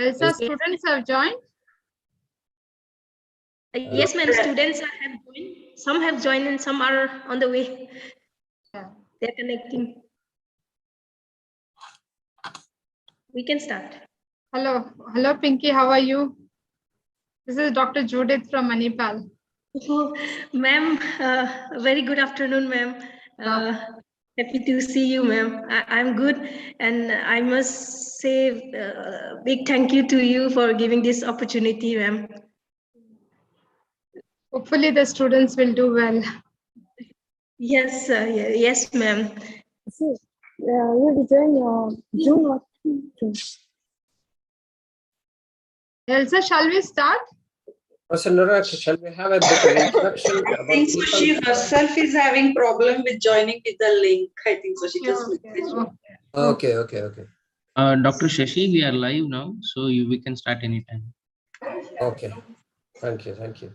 Elsa, students have joined? Yes, ma'am. Students have joined. Some have joined and some are on the way. Yeah. They're connecting. We can start. Hello, Pinky. How are you? This is Dr. Judith from Manipal. Oh, ma'am, very good afternoon, ma'am. Happy to see you, ma'am. I'm good, and I must say big thank you to you for giving this opportunity, ma'am. Hopefully, the students will do well. Yes, yes, ma'am. We'll join June or June. Elsa, shall we start? Shall we have a bit of introduction? I think so. She herself is having problem with joining with the link. I think so. She just messaged me. Okay. Dr. Shashi, we are live now, so we can start anytime. Okay. Thank you.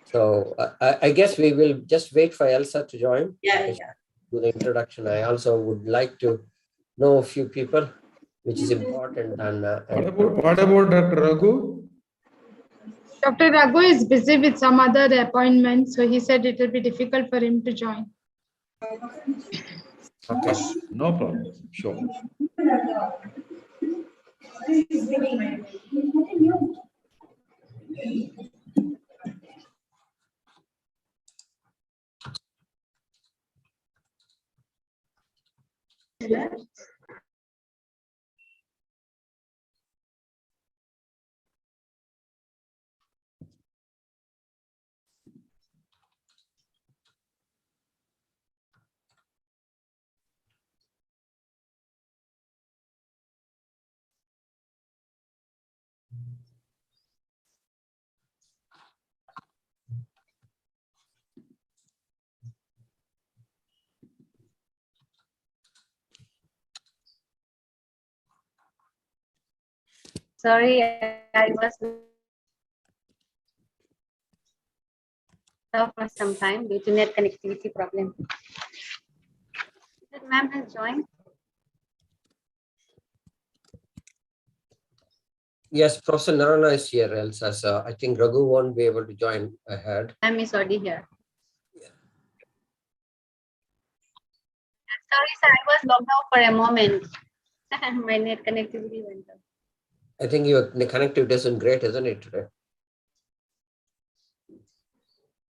So I guess we will just wait for Elsa to join. Yeah. Do the introduction. I also would like to know a few people, which is important. And what about Dr. Raghu? Dr. Raghu is busy with some other appointment, so he said it will be difficult for him to join. Okay, no problem. Sure. Sorry, I was off for some time due to net connectivity problem. That ma'am has joined. yes, Professor Narana is here, Elsa. So I think Raghu won't be able to join ahead. Ma'am is already here. Sorry, sir, I was logged out for a moment. My net connectivity went off. I think your connectivity isn't great, isn't it, today?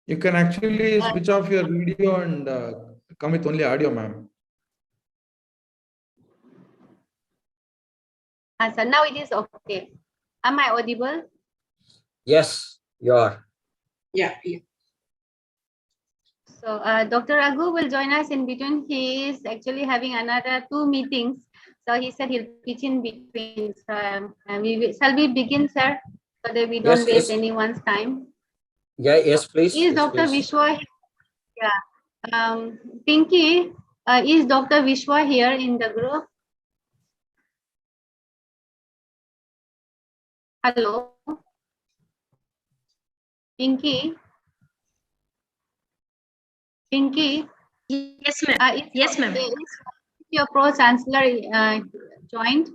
You can actually switch off your video and come with only audio, ma'am. So now it is okay. Am I audible? Yes, you are. Yeah. So Dr. Raghu will join us in between. He is actually having another 2 meetings. So he said he'll pitch in between. So shall we begin, sir? So that we don't waste anyone's time. Yeah, yes, please. Is Dr. Vishwa here? Yeah. Pinky, is Dr. Vishwa here in the group? Hello? Pinky? Yes, ma'am. Yes, ma'am. Is your pro-chancellor joined?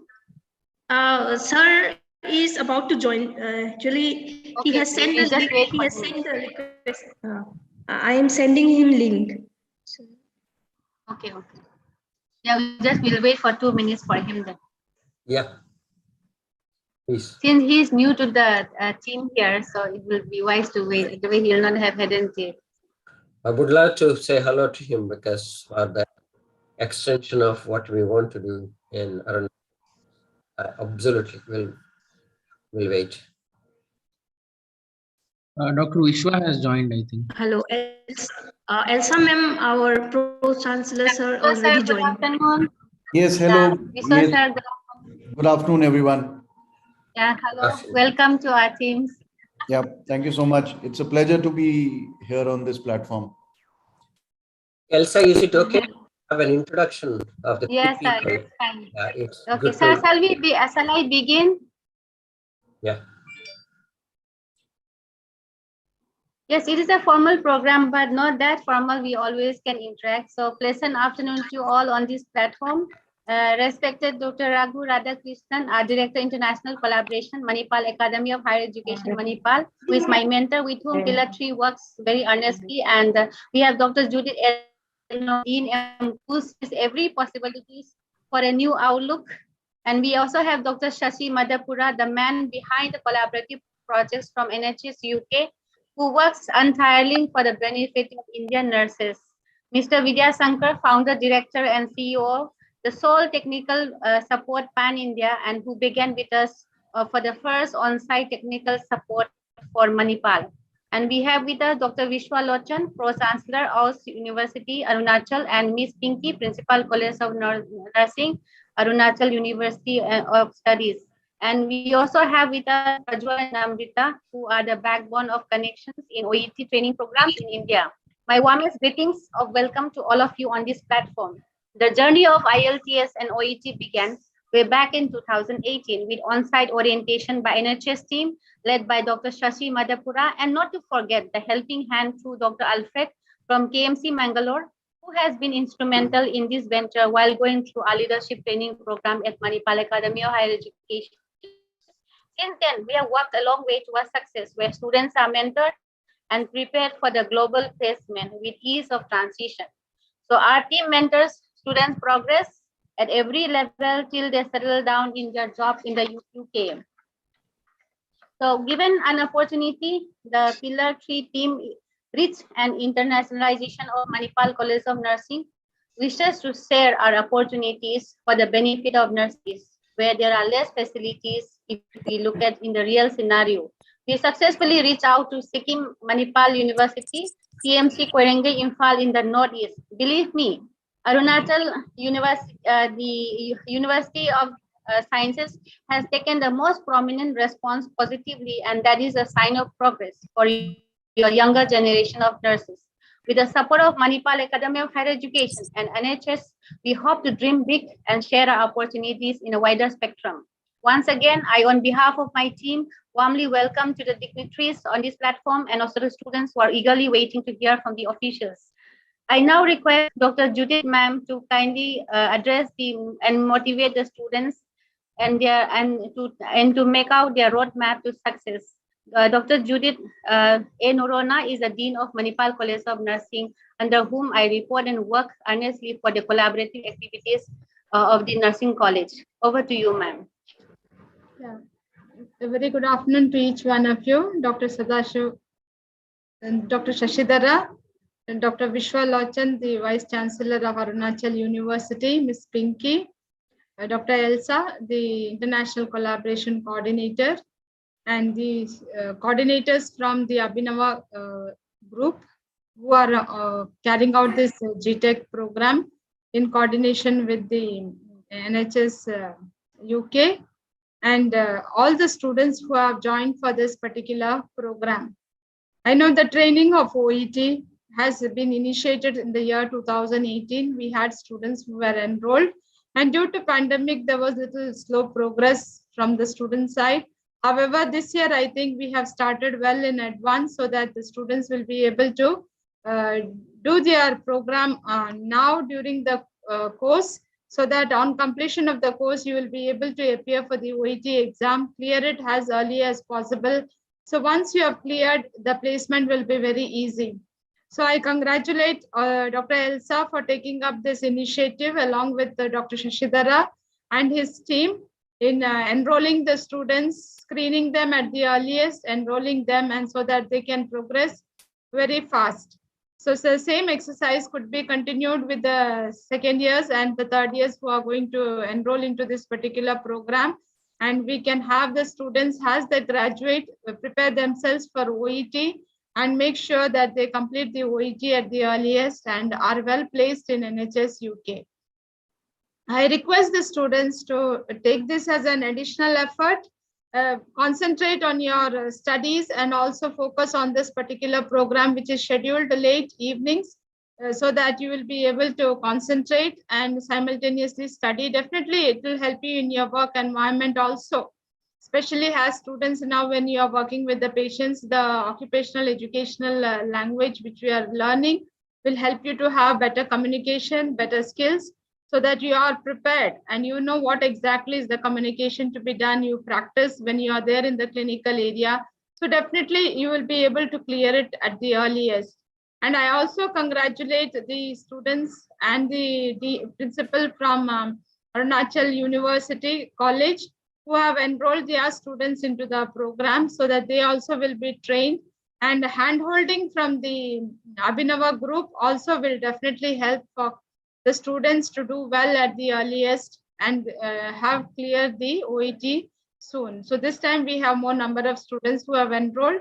Sir is about to join. Actually, he has sent the link. He has sent the request. I am sending him link. Okay. Yeah, we'll wait for 2 minutes for him then. Yeah. Please. Since he is new to the team here, so it will be wise to wait. The way he will not have hidden it. I would love to say hello to him because for the extension of what we want to do in Arun. Absolutely, we'll wait. Dr. Vishwa has joined, I think. Hello, Elsa ma'am, our pro-chancellor sir already joined. Good afternoon. Yes, hello. Vishwa, Yes. sir, Good afternoon, everyone. yeah, hello. Welcome to our teams. Yeah, thank you so much. It's a pleasure to be here on this platform. Elsa, is it okay to have an introduction of the Yes, sir, people? it's fine. It's Okay, good sir, to, shall I begin? yeah. Yes, it is a formal program, but not that formal. We always can interact. So pleasant afternoon to all on this platform. Respected Dr. Raghu Radhakrishnan, our Director International Collaboration, Manipal Academy of Higher Education, Manipal, who is my mentor, with whom Pillar 3 works very earnestly. And we have Dr. Judith Dean, who sees every possibilities for a new outlook. And we also have Dr. Shashi Madhapura, the man behind the collaborative projects from NHS UK, who works untiringly for the benefit of Indian nurses. Mr. Vidya Sankar, founder, director, and CEO, the sole technical support pan-India, and who began with us for the first on-site technical support for Manipal. And we have with us Dr. Vishwa Lochan, Pro-Chancellor of University Arunachal, and Ms. Pinky, Principal College of Nursing, Arunachal University of Studies. And we also have with us Prajwal and Amrita, who are the backbone of connections in OET training programs in India. My warmest greetings of welcome to all of you on this platform. The journey of IELTS and OET began way back in 2018 with on-site orientation by NHS team led by Dr. Shashi Madhapura, and not to forget the helping hand through Dr. Alfred from KMC Mangalore, who has been instrumental in this venture while going through our leadership training program at Manipal Academy of Higher Education. Since then, we have walked a long way towards success, where students are mentored and prepared for the global placement with ease of transition. So our team mentors students progress at every level till they settle down in their job in the UK. So given an opportunity, the Pillar 3 team, reach and internationalization of Manipal College of Nursing, wishes to share our opportunities for the benefit of nurses, where there are less facilities if we look at in the real scenario. We successfully reached out to Sikkim Manipal University, CMC Kwerenge Imphal in the Northeast. Believe me, Arunachal University, the University of Sciences has taken the most prominent response positively, and that is a sign of progress for your younger generation of nurses. With the support of Manipal Academy of Higher Education and NHS, we hope to dream big and share our opportunities in a wider spectrum. Once again, I, on behalf of my team, warmly welcome to the dignitaries on this platform and also the students who are eagerly waiting to hear from the officials. I now request Dr. Judith ma'am to kindly address and motivate the students and to make out their roadmap to success. Dr. Judith A. Norona is the Dean of Manipal College of Nursing, under whom I report and work earnestly for the collaborative activities of the nursing college. Over to you, ma'am. Yeah. A very good afternoon to each one of you, Dr. Sadashiv and Dr. Shashidhara, and Dr. Vishwa Lochan, the Vice Chancellor of Arunachal University, Ms. Pinky, Dr. Elsa, the International Collaboration Coordinator, and the coordinators from the Abhinava group who are carrying out this GTEC program in coordination with the NHS UK, and all the students who have joined for this particular program. I know the training of OET has been initiated in the year 2018. We had students who were enrolled, and due to pandemic, there was little slow progress from the student side. However, this year, I think we have started well in advance so that the students will be able to do their program now during the course, so that on completion of the course, you will be able to appear for the OET exam, clear it as early as possible. So once you have cleared, the placement will be very easy. So I congratulate Dr. Elsa for taking up this initiative along with Dr. Shashidhara and his team in enrolling the students, screening them at the earliest, enrolling them, and so that they can progress very fast. So the same exercise could be continued with the second years and the third years who are going to enroll into this particular program. And we can have the students, as they graduate, prepare themselves for OET and make sure that they complete the OET at the earliest and are well placed in NHS UK. I request the students to take this as an additional effort, concentrate on your studies, and also focus on this particular program, which is scheduled late evenings, so that you will be able to concentrate and simultaneously study. Definitely, it will help you in your work environment also, especially as students now when you are working with the patients, the occupational educational language which we are learning will help you to have better communication, better skills. so that you are prepared and you know what exactly is the communication to be done. You practice when you are there in the clinical area. So definitely you will be able to clear it at the earliest. And I also congratulate the students and the principal from Arunachal University College who have enrolled their students into the program so that they also will be trained. And hand-holding from the Abhinava group also will definitely help for the students to do well at the earliest and have cleared the OET soon. So this time we have more number of students who have enrolled.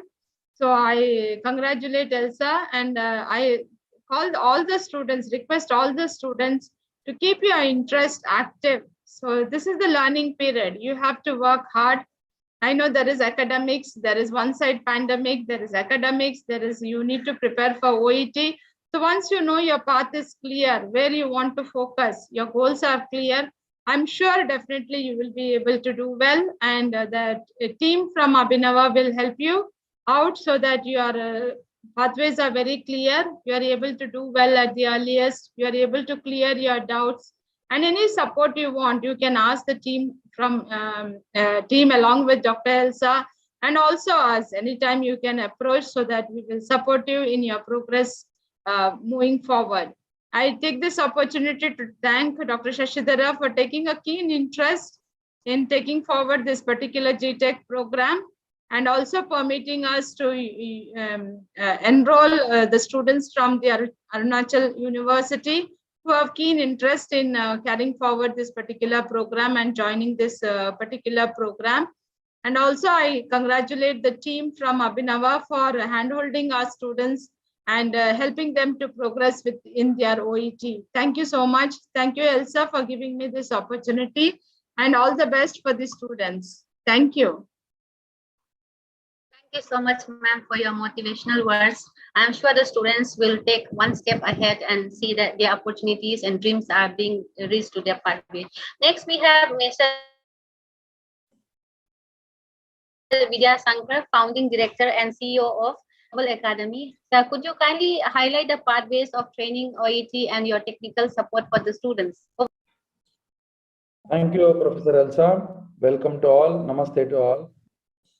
So I congratulate Elsa, and I call all the students, request all the students to keep your interest active. So this is the learning period. You have to work hard. I know there is academics, there is one side pandemic, there is academics, you need to prepare for OET. So once you know your path is clear, where you want to focus, your goals are clear, I'm sure definitely you will be able to do well, and that team from Abhinava will help you out so that your pathways are very clear. You are able to do well at the earliest. You are able to clear your doubts, and any support you want, you can ask the team from team along with Dr. Elsa, and also us. Anytime you can approach so that we will support you in your progress moving forward. I take this opportunity to thank Dr. Shashidhara for taking a keen interest in taking forward this particular GTEC program, and also permitting us to enroll the students from the Arunachal University who have keen interest in carrying forward this particular program and joining this particular program. And also I congratulate the team from Abhinava for handholding our students and helping them to progress in their OET. Thank you so much. Thank you, Elsa, for giving me this opportunity, and all the best for the students. Thank you. Thank you so much, ma'am, for your motivational words. I'm sure the students will take one step ahead and see that their opportunities and dreams are being reached to their pathway. Next, we have Mr. Vidya Sankar, Founding Director and CEO of Global Academy. Sir, could you kindly highlight the pathways of training OET and your technical support for the students? Thank you, Professor Elsa. Welcome to all. Namaste to all.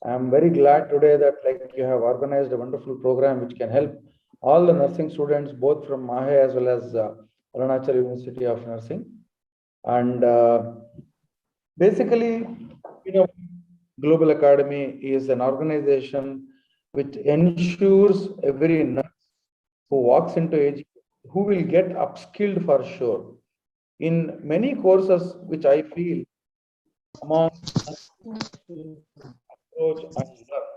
I'm very glad today that you have organized a wonderful program which can help all the nursing students, both from Mahe as well as Arunachal University of Nursing. And basically, Global Academy is an organization which ensures every nurse who walks into AG, who will get upskilled for sure. In many courses, which I feel among approach and learn,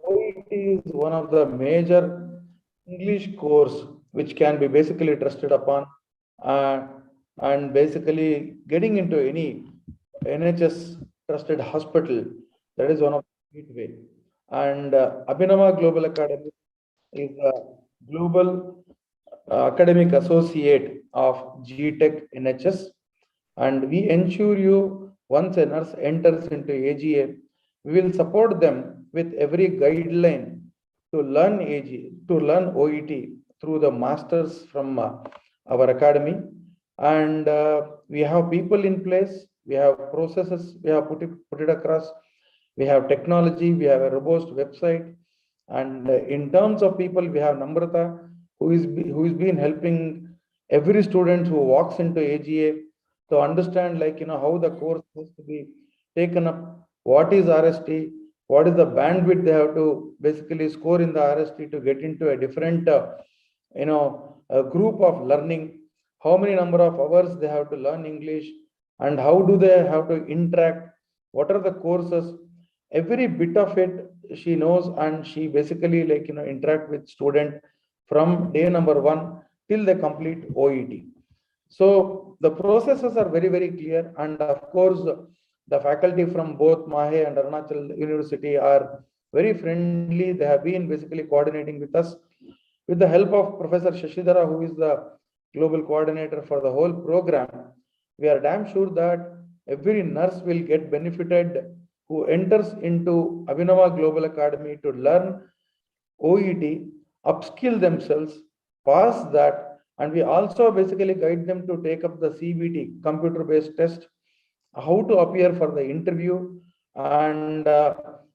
OET is one of the major English course which can be basically trusted upon, and basically getting into any NHS trusted hospital, that is one of the gateway. And Abhinava Global Academy is a global academic associate of GTEC NHS, and we ensure you once a nurse enters into AGA, we will support them with every guideline to learn OET through the masters from our academy. And we have people in place, we have processes, we have put it across, we have technology, we have a robust website. And in terms of people, we have Namrata, who is been helping every student who walks into AGA to understand how the course has to be taken up, what is RST, what is the bandwidth they have to basically score in the RST to get into a different a group of learning, how many number of hours they have to learn English, and how do they have to interact, what are the courses, every bit of it she knows, and she basically interact with student from day number 1 till they complete OET. So the processes are very, very clear, and of course the faculty from both Mahe and Arunachal University are very friendly. They have been basically coordinating with us. With the help of Professor Shashidhara, who is the global coordinator for the whole program, we are damn sure that every nurse will get benefited who enters into Abhinava Global Academy to learn OET, upskill themselves, pass that, And we also basically guide them to take up the CBT, computer-based test, how to appear for the interview, and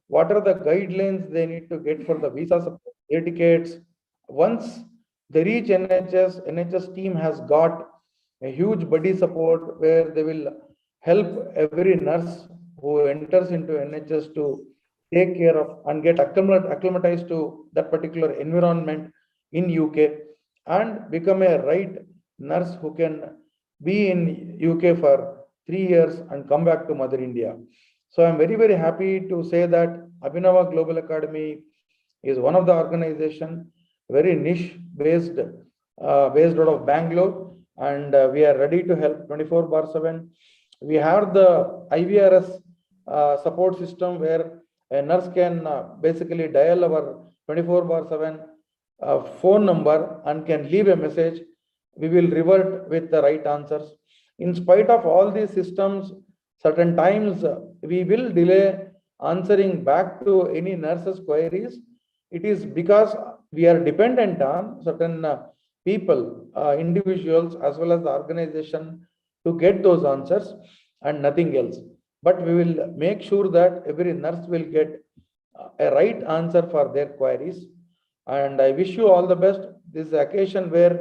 what are the guidelines they need to get for the visa support, air tickets. Once they reach NHS team has got a huge buddy support where they will help every nurse who enters into NHS to take care of and get acclimatized to that particular environment in UK and become a right nurse who can be in UK for 3 years and come back to Mother India. So I'm very, very happy to say that Abhinava Global Academy is one of the organization, very niche based, based out of Bangalore, and we are ready to help 24/7. We have the IVRS support system where a nurse can basically dial our 24/7 phone number and can leave a message. We will revert with the right answers. In spite of all these systems, certain times we will delay answering back to any nurse's queries. It is because we are dependent on certain people, individuals, as well as the organization to get those answers and nothing else. But we will make sure that every nurse will get a right answer for their queries. And I wish you all the best. This is the occasion where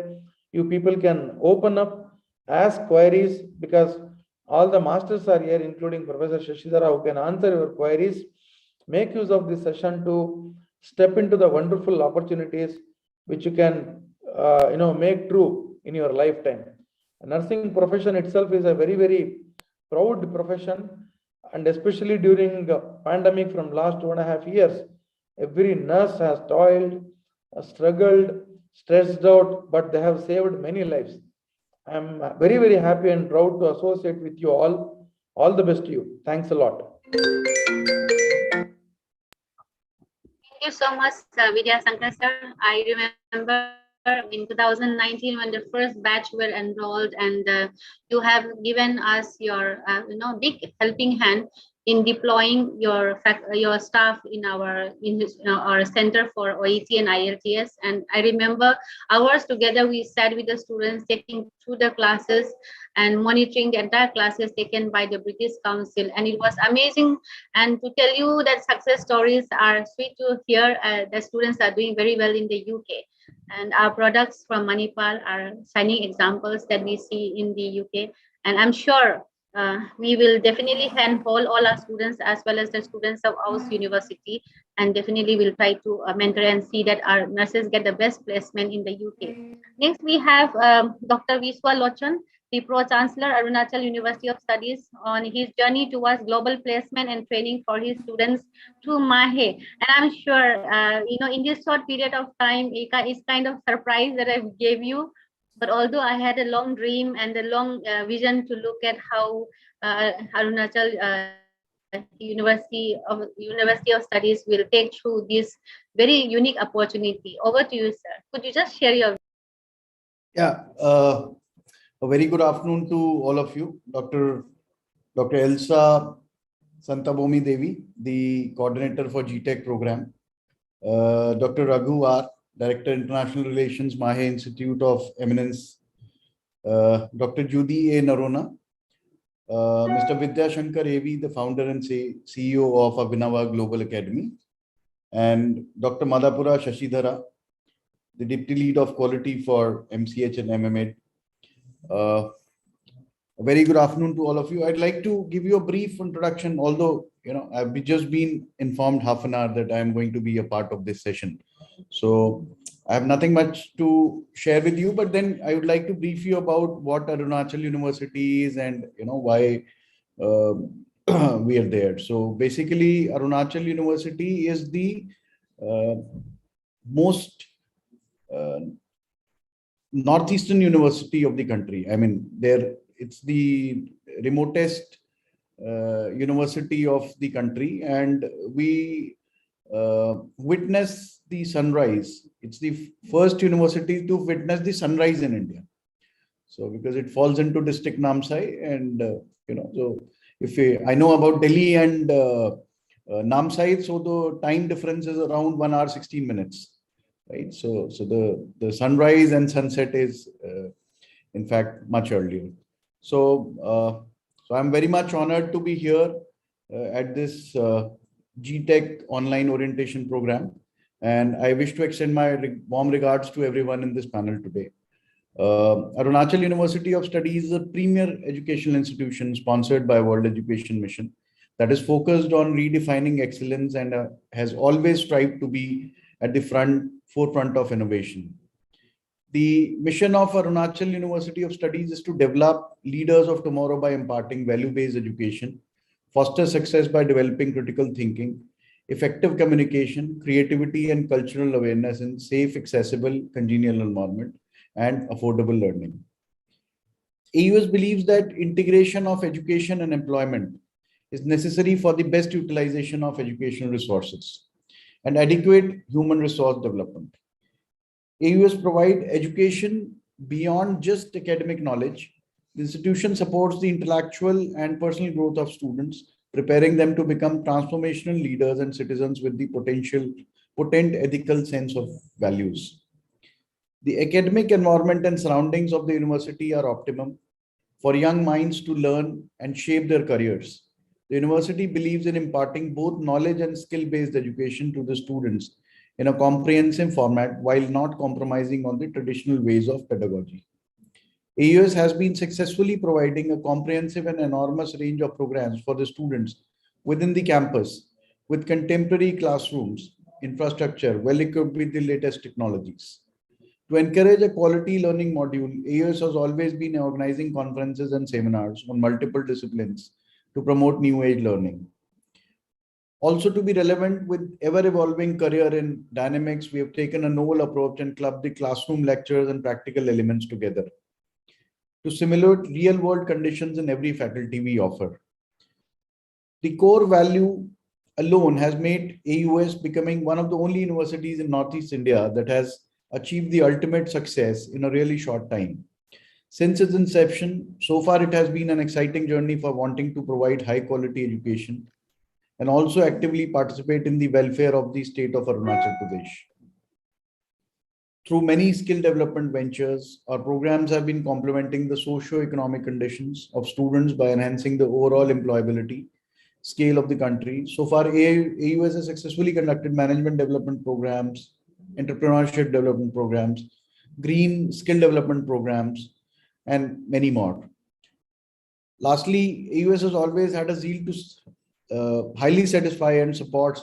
you people can open up, ask queries, because all the masters are here, including Professor Shashidhara, who can answer your queries. Make use of this session to step into the wonderful opportunities which you can make true in your lifetime. Nursing profession itself is a very, very proud profession, and especially during the pandemic from last 2.5 years, every nurse has toiled, struggled, stressed out, but they have saved many lives. I'm very, very happy and proud to associate with you all. All the best to you. Thanks a lot. Thank you so much, Vidya Sankar sir. I remember in 2019 when the first batch were enrolled, and you have given us your big helping hand in deploying your staff in our center for OET and IELTS. And I remember hours together we sat with the students, taking through the classes and monitoring the entire classes taken by the British Council. And it was amazing. And to tell you that success stories are sweet to hear. The students are doing very well in the UK. And our products from Manipal are shining examples that we see in the UK. And I'm sure we will definitely handhold all our students as well as the students of our university, and definitely will try to mentor and see that our nurses get the best placement in the UK. Next, we have Dr. Vishwa Lochan, the Pro-Chancellor, Arunachal University of Studies, on his journey towards global placement and training for his students through MAHE. And I'm sure, in this short period of time, it's kind of surprise that I gave you. But although I had a long dream and a long vision to look at how Arunachal University of Studies will take through this very unique opportunity. Over to you, sir. Could you just share your? Yeah, a very good afternoon to all of you. Dr. Elsa Santabomi Devi, the coordinator for GTEC program. Dr. Raghu R, Director International Relations, Mahe Institute of Eminence. Dr. Judy A. Narona. Mr. Vidya Shankar AV, the founder and CEO of Abhinava Global Academy. And Dr. Madhapura Shashidhara, the Deputy Lead of Quality for MCH and MMA. A very good afternoon to all of you. I'd like to give you a brief introduction, although I've just been informed half an hour that I'm going to be a part of this session. So I have nothing much to share with you, but then I would like to brief you about what Arunachal University is and why we are there. So basically, Arunachal University is the most northeastern university of the country. I mean, it's the remotest university of the country, and we witness the sunrise. It's the first university to witness the sunrise in India. So because it falls into district Namsai, and so if I know about Delhi and Namsai, so the time difference is around 1 hour 16 minutes. right? So the sunrise and sunset is in fact much earlier. So I'm very much honored to be here at this GTEC online orientation program, and I wish to extend my warm regards to everyone in this panel today. Arunachal University of Studies is a premier educational institution sponsored by World Education Mission that is focused on redefining excellence and has always strived to be at the forefront of innovation. The mission of Arunachal University of Studies is to develop leaders of tomorrow by imparting value-based education, foster success by developing critical thinking, effective communication, creativity, and cultural awareness in safe, accessible, congenial environment, and affordable learning. AUS believes that integration of education and employment is necessary for the best utilization of educational resources and adequate human resource development. AUS provide education beyond just academic knowledge. The institution supports the intellectual and personal growth of students, preparing them to become transformational leaders and citizens with the potent ethical sense of values. The academic environment and surroundings of the university are optimum for young minds to learn and shape their careers. The university believes in imparting both knowledge and skill-based education to the students in a comprehensive format while not compromising on the traditional ways of pedagogy. AUS has been successfully providing a comprehensive and enormous range of programs for the students within the campus with contemporary classrooms, infrastructure, well equipped with the latest technologies. To encourage a quality learning module, AUS has always been organizing conferences and seminars on multiple disciplines to promote new age learning. Also, to be relevant with ever-evolving career in dynamics, we have taken a novel approach and clubbed the classroom lectures and practical elements together to simulate real-world conditions in every faculty we offer. The core value alone has made AUS becoming one of the only universities in Northeast India that has achieved the ultimate success in a really short time. Since its inception, so far it has been an exciting journey for wanting to provide high-quality education and also actively participate in the welfare of the state of Arunachal Pradesh. Through many skill development ventures, our programs have been complementing the socio-economic conditions of students by enhancing the overall employability scale of the country. So far, AUS has successfully conducted management development programs, entrepreneurship development programs, green skill development programs, and many more. Lastly, AUS has always had a zeal to highly satisfy and support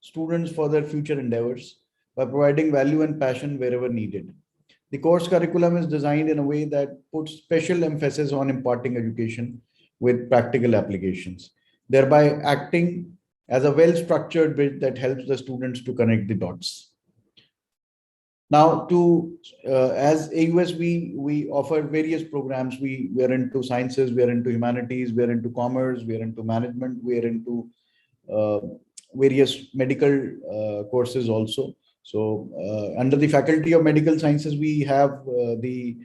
students for their future endeavors by providing value and passion wherever needed. The course curriculum is designed in a way that puts special emphasis on imparting education with practical applications, thereby acting as a well-structured bridge that helps the students to connect the dots. Now, as AUS, we offer various programs. We are into sciences, we are into humanities, we are into commerce, we are into management, we are into various medical courses also. So under the Faculty of Medical Sciences, we have the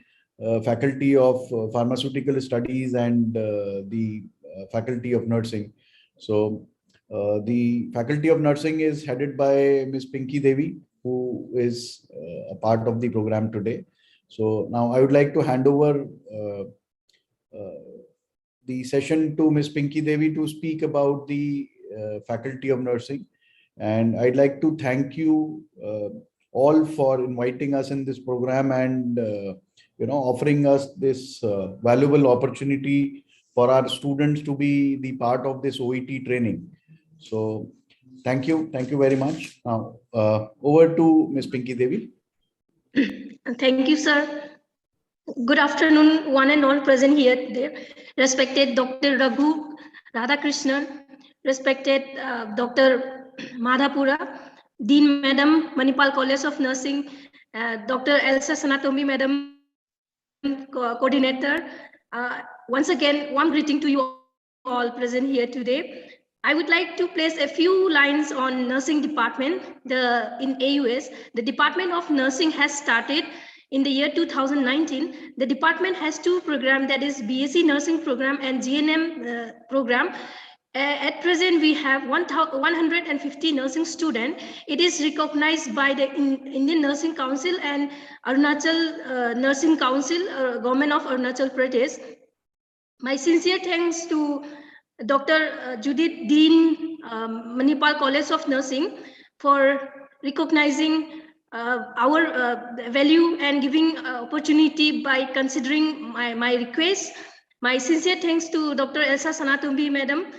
Faculty of Pharmaceutical Studies and the Faculty of Nursing. So the Faculty of Nursing is headed by Ms. Pinky Devi, who is a part of the program today. So now I would like to hand over the session to Ms. Pinky Devi to speak about the Faculty of Nursing. And I'd like to thank you all for inviting us in this program and offering us this valuable opportunity for our students to be the part of this OET training. So thank you very much. Now over to Ms. Pinky Devi. Thank you, sir. Good afternoon, one and all present here today. Respected Dr. Raghu Radhakrishnan, respected Dr. Madhapura, Dean Madam, Manipal College of Nursing, Dr. Elsa Sanatomi Madam, Coordinator. Once again, warm greeting to you all present here today. I would like to place a few lines on nursing department. In AUS, the Department of Nursing has started in the year 2019. The department has two programs, that is BSc Nursing program and GNM program. At present, we have 150 nursing students. It is recognized by the Indian Nursing Council and Arunachal Nursing Council, Government of Arunachal Pradesh. My sincere thanks to Dr. Judith Dean, Manipal College of Nursing, for recognizing our value and giving opportunity by considering my request. My sincere thanks to Dr. Elsa Sanatumbi, Madam,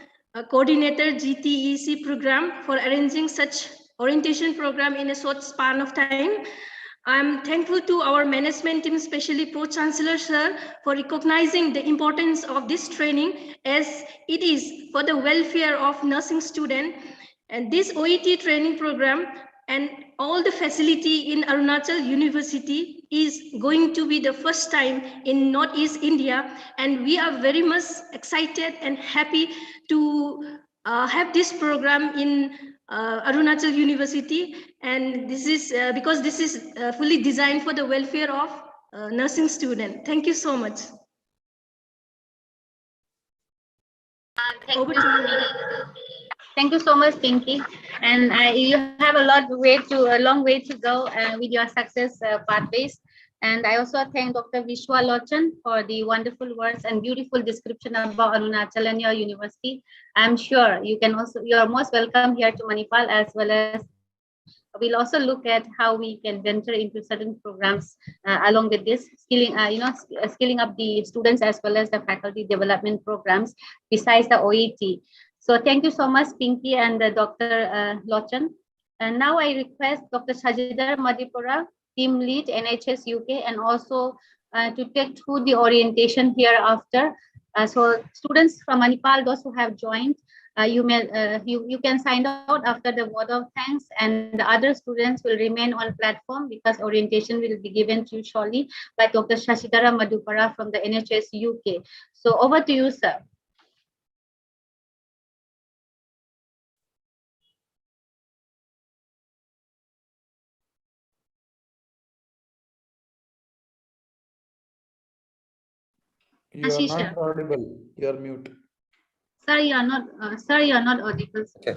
Coordinator GTEC program, for arranging such orientation program in a short span of time. I'm thankful to our management team, especially Pro-Chancellor Sir, for recognizing the importance of this training, as it is for the welfare of nursing students. And this OET training program and all the facility in Arunachal University is going to be the first time in Northeast India. And we are very much excited and happy to have this program in Arunachal University, and this is because this is fully designed for the welfare of nursing students. Thank you so much. Over to you. Thank you so much, Pinky. And you have a long way to go with your success pathways. And I also thank Dr. Vishwa Lochan for the wonderful words and beautiful description about Arunachal and your university. I'm sure you are most welcome here to Manipal, as well as we'll also look at how we can venture into certain programs along with this skilling up the students as well as the faculty development programs besides the OET. So thank you so much, Pinky and Dr. Lochan. And now I request Dr. Sajidar Madipura, Team Lead, NHS UK, and also to take through the orientation hereafter. So students from Manipal, those who have joined, you can sign out after the word of thanks, and the other students will remain on platform because orientation will be given to you shortly by Dr. Shashidhara Madhupara from the NHS UK. So over to you, sir. You are not audible. You are mute. Sir, you are not. Sir, you are not audible. Okay.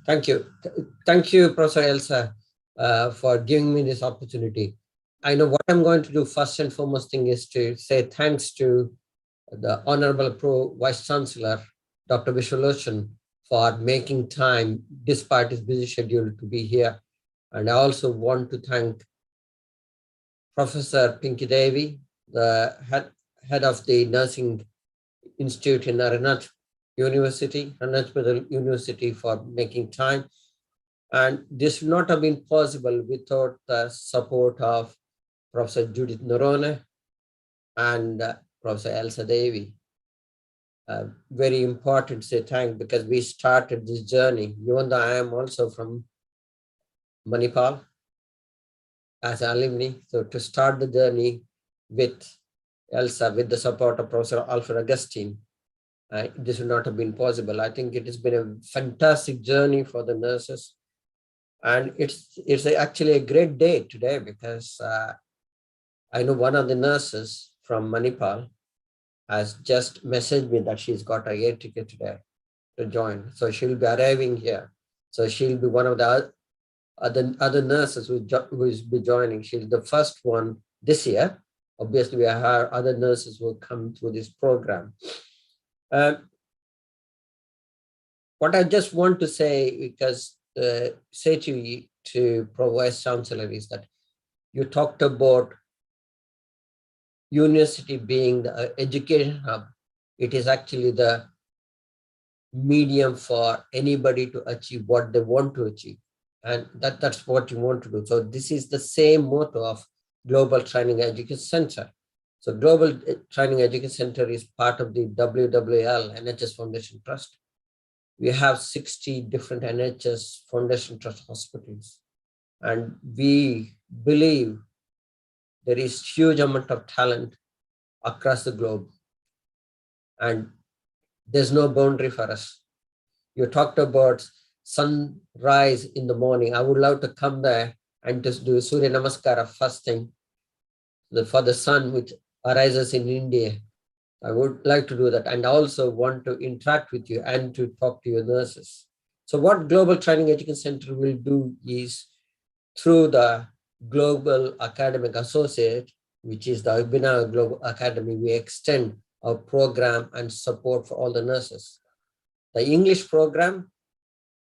Thank you. Thank you, Professor Elsa, for giving me this opportunity. I know what I'm going to do first and foremost thing is to say thanks to the Honorable Pro Vice Chancellor, Dr. Vishwa Lochan, for making time despite his busy schedule to be here. And I also want to thank Professor Pinky Devi, the head of the Nursing Institute in Arunachal University, for making time. And this would not have been possible without the support of Professor Judith Narone and Professor Elsa Devi. Very important to say thank, because we started this journey, even though I am also from Manipal as an alumni. So to start the journey with Elsa, with the support of Professor Alfred Augustine, this would not have been possible. I think it has been a fantastic journey for the nurses. And it's actually a great day today, because I know one of the nurses from Manipal has just messaged me that she's got a air ticket today to join. So she'll be arriving here. So she'll be one of the other nurses who will be joining. She's the first one this year. Obviously, we have other nurses who will come through this program. What I just want to say, say to Pro Vice Chancellor, is that you talked about university being the education hub. It is actually the medium for anybody to achieve what they want to achieve. And that's what you want to do. So this is the same motto of Global Training Education Center. So Global Training Education Center is part of the WWL NHS Foundation Trust. We have 60 different NHS Foundation Trust hospitals. And we believe there is huge amount of talent across the globe. And there's no boundary for us. You talked about sunrise in the morning. I would love to come there and just do Surya Namaskara first thing for the sun which arises in India. I would like to do that and also want to interact with you and to talk to your nurses. So what Global Training Education Center will do is through the Global Academic Associate, which is the Abhinav Global Academy, we extend our program and support for all the nurses. The English program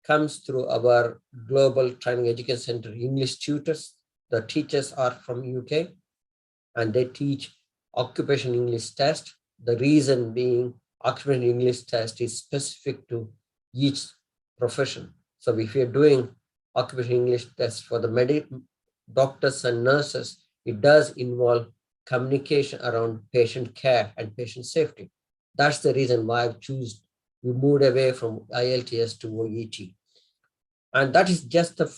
comes through our Global Training Education Center English tutors. The teachers are from UK and they teach Occupation English test. The reason being Occupation English test is specific to each profession. So if you're doing Occupation English test for the doctors and nurses, it does involve communication around patient care and patient safety. That's the reason why we moved away from IELTS to OET. And that is just the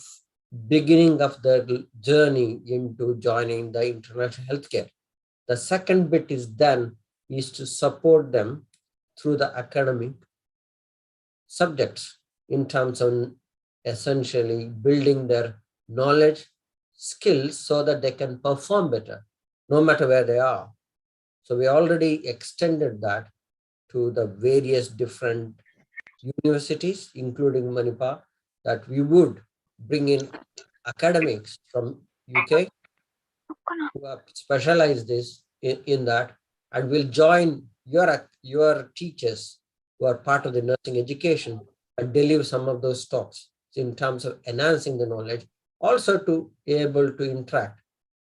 beginning of the journey into joining the international healthcare. The second bit is to support them through the academic subjects in terms of essentially building their knowledge, skills so that they can perform better, no matter where they are. So we already extended that to the various different universities, including Manipal, that we would bring in academics from UK who have specialized in that, and will join your teachers who are part of the nursing education and deliver some of those talks in terms of enhancing the knowledge, also to be able to interact.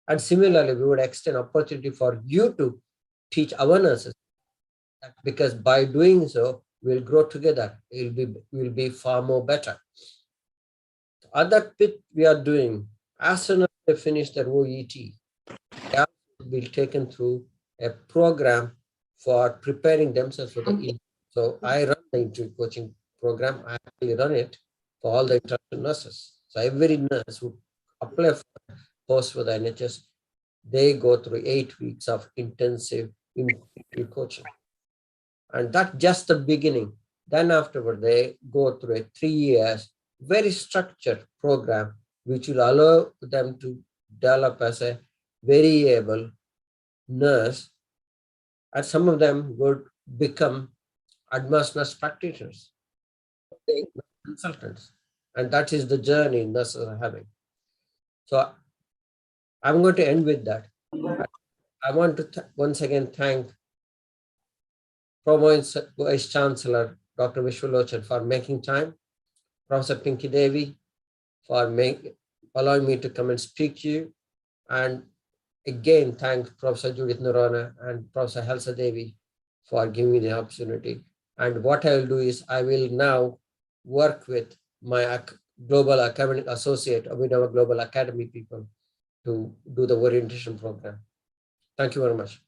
And similarly, we would extend opportunity for you to teach our nurses, because by doing so, we'll grow together. We'll be far more better. Other bit we are doing, as soon as they finish their OET, they will be taken through a program for preparing themselves for the interview. So I run the interview coaching program. I actually run it for all the international nurses. So every nurse who apply for post for the NHS, they go through 8 weeks of intensive interview coaching. And that's just the beginning. Then afterward, they go through a 3 years, very structured program, which will allow them to develop as a very able nurse. And some of them would become advanced nurse practitioners, consultants. And that is the journey nurses are having. So I'm going to end with that. I want to once again thank Provost Vice Chancellor, Dr. Vishwalochan, for making time, Professor Pinky Devi for allowing me to come and speak to you. And again, thank Professor Judith Narana and Professor Halsa Devi for giving me the opportunity. And what I will do is I will now work with my Global Academic Associate with our Global Academy people to do the orientation program. Thank you very much.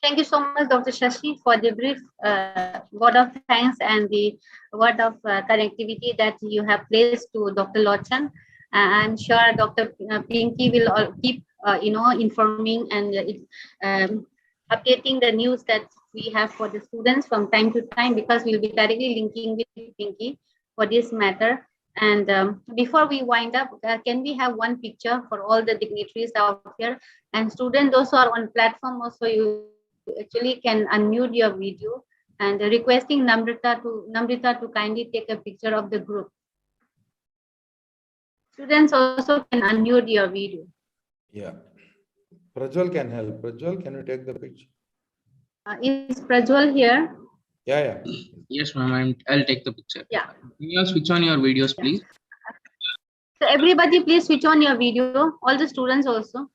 Thank you so much, Dr. Shashi, for the brief word of thanks and the word of connectivity that you have placed to Dr. Lochan. I'm sure Dr. Pinky will keep, informing and updating the news that we have for the students from time to time, because we'll be directly linking with Pinky for this matter. And before we wind up, can we have one picture for all the dignitaries out here, and students also are on platform also, you actually can unmute your video, and requesting Namrita to kindly take a picture of the group. Students also can unmute your video. Yeah. Prajwal can help. Prajwal, can you take the picture? Is Prajwal here? Yeah. Yes, ma'am. I'll take the picture. Yeah. Can you all switch on your videos, please? So everybody, please switch on your video. All the students also.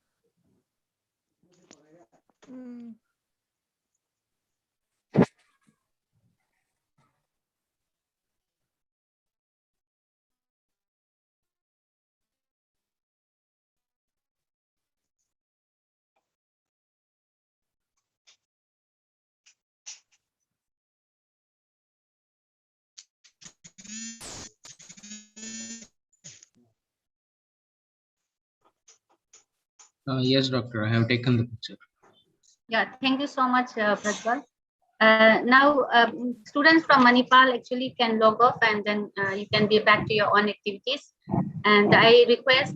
Yes, doctor. I have taken the picture. Yeah, thank you so much, Prajwal. Now, students from Manipal actually can log off, and then you can be back to your own activities. And I request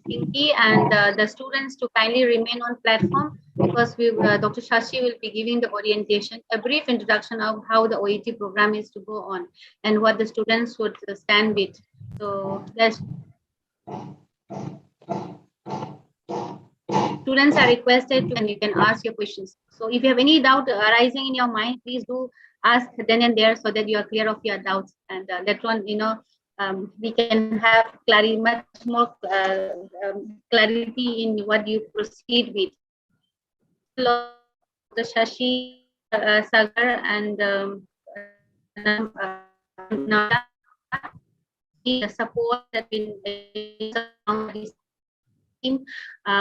Pinky and the students to kindly remain on platform, because Dr. Shashi will be giving the orientation, a brief introduction of how the OET program is to go on and what the students would stand with. So that's students are requested to, and you can ask your questions. So if you have any doubt arising in your mind, please do ask then and there so that you are clear of your doubts. And later on, we can have much more clarity in what you proceed with. The Shashi, Sagar, and the support that been this team.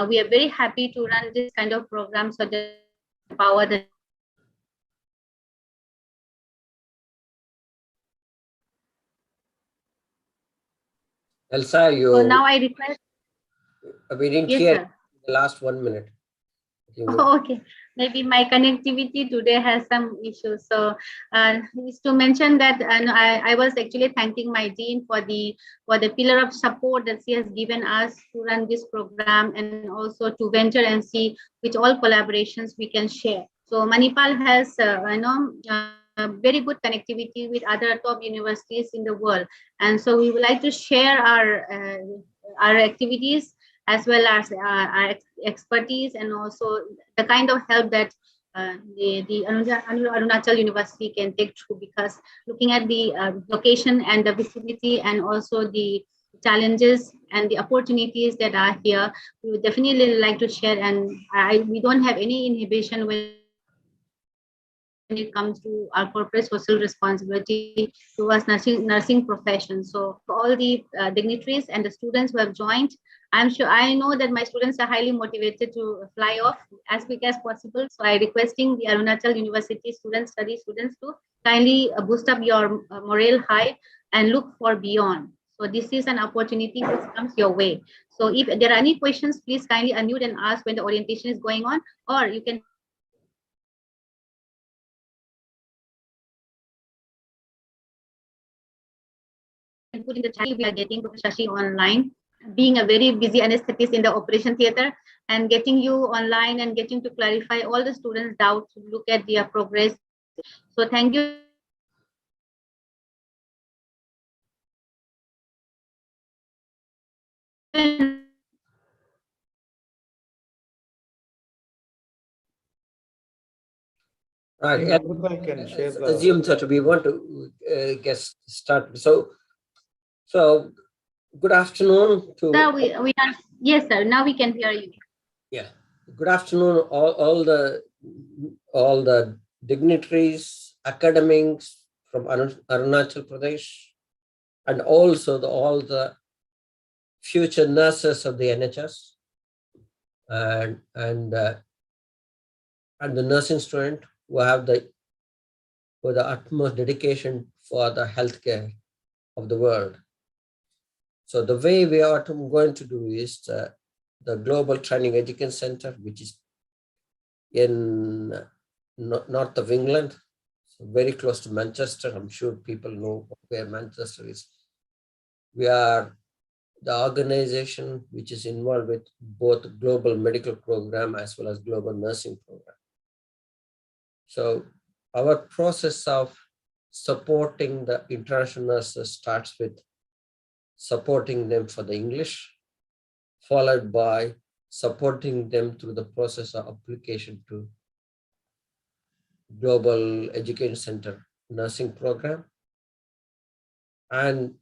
We are very happy to run this kind of program so that empower the. Elsa, So now I request. We didn't Yes, hear sir. the last 1 minute. Oh, okay, maybe my connectivity today has some issues. So is to mention that, and I was actually thanking my dean for the pillar of support that she has given us to run this program, and also to venture and see which all collaborations we can share. So Manipal has very good connectivity with other top universities in the world, and so we would like to share our activities as well as our expertise, and also the kind of help that the Arunachal University can take through, because looking at the location and the visibility and also the challenges and the opportunities that are here, we would definitely like to share, and we don't have any inhibition when it comes to our corporate social responsibility towards nursing profession. So for all the dignitaries and the students who have joined, I know that my students are highly motivated to fly off as quick as possible. So I requesting the Arunachal University students to kindly boost up your morale high and look for beyond. So this is an opportunity which comes your way. So if there are any questions, please kindly unmute and ask when the orientation is going on, or you can put in the chat. We are getting Dr. Shashi online, being a very busy anesthetist in the operation theater, and getting you online and getting to clarify all the students' doubts, look at their progress. So thank you. Right. I can share the Assume that we want to get started. So good afternoon to. Sir, we are, yes, sir. Now we can hear you. Yeah. Good afternoon, all the dignitaries, academics from Arunachal Pradesh, and also all the future nurses of the NHS, and the nursing student who have the utmost dedication for the healthcare of the world. So the way we are going to do is the Global Training Education Center, which is in north of England, so very close to Manchester. I'm sure people know where Manchester is. We are the organization which is involved with both global medical program as well as global nursing program. So our process of supporting the international nurses starts with supporting them for the English, followed by supporting them through the process of application to Global Education Center nursing program, and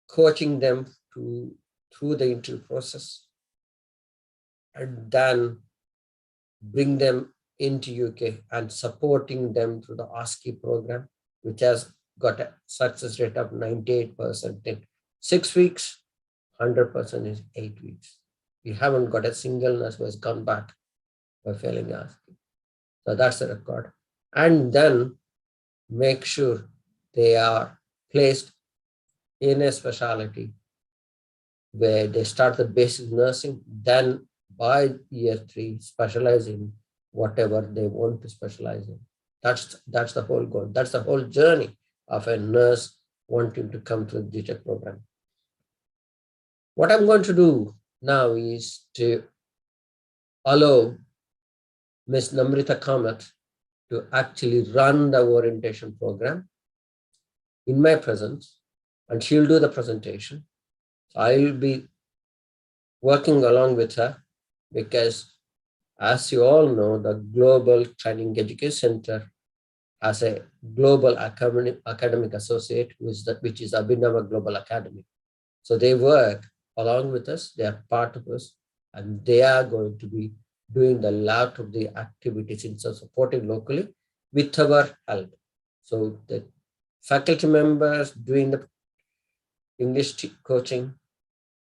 coaching them through the interview process, and then bring them into UK and supporting them through the ASCII program, which has got a success rate of 98% in 6 weeks, 100% is 8 weeks. We haven't got a single nurse who has gone back by failing ASCII. So that's the record. And then make sure they are placed in a specialty where they start the basic nursing, then by year 3, specialize in whatever they want to specialize in. That's the whole goal. That's the whole journey of a nurse wanting to come to the GTEC program. What I'm going to do now is to allow Ms. Namrita Kamath to actually run the orientation program in my presence, and she'll do the presentation. I'll be working along with her because, as you all know, the Global Training Education Center has a global academic associate, which is Abhinava Global Academy. So they work along with us, they are part of us, and they are going to be doing the lot of the activities in supporting locally with our help. So the faculty members doing the English coaching,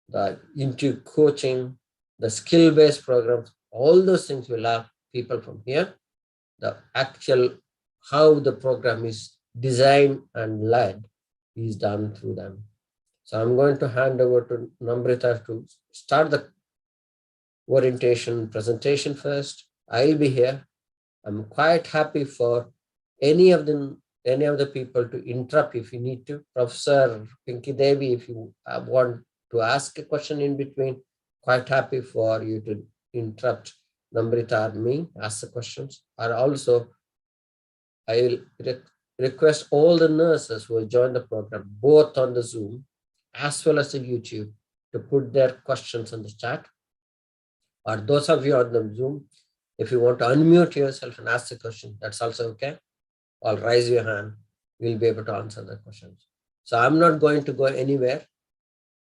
the interview coaching, the skill-based programs, all those things will have people from here. The actual, how the program is designed and led is done through them. So I'm going to hand over to Namrita to start the orientation presentation first. I'll be here. I'm quite happy for any of the people to interrupt if you need to. Professor Pinky Devi, if you want to ask a question in between, quite happy for you to interrupt Namrita or me, ask the questions. Or also, I will request all the nurses who will join the program, both on the Zoom as well as the YouTube, to put their questions in the chat. Or those of you on the Zoom, if you want to unmute yourself and ask the question, that's also okay. Or raise your hand, we'll be able to answer the questions. So I'm not going to go anywhere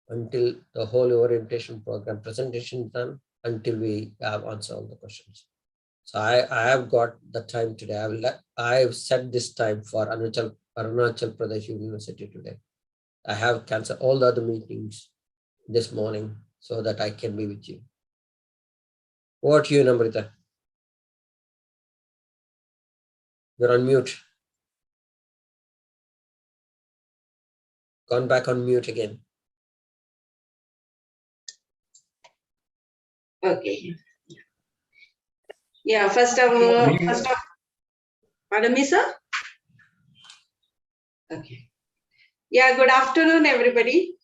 until the whole orientation program presentation is done, until we have answered all the questions. So I have got the time today. I have set this time for Arunachal Pradesh University today. I have canceled all the other meetings this morning so that I can be with you. Over to you, Namrita. You're on mute. Gone back on mute again. Okay. Yeah, first of all, pardon me, sir? Okay. Yeah, good afternoon, everybody.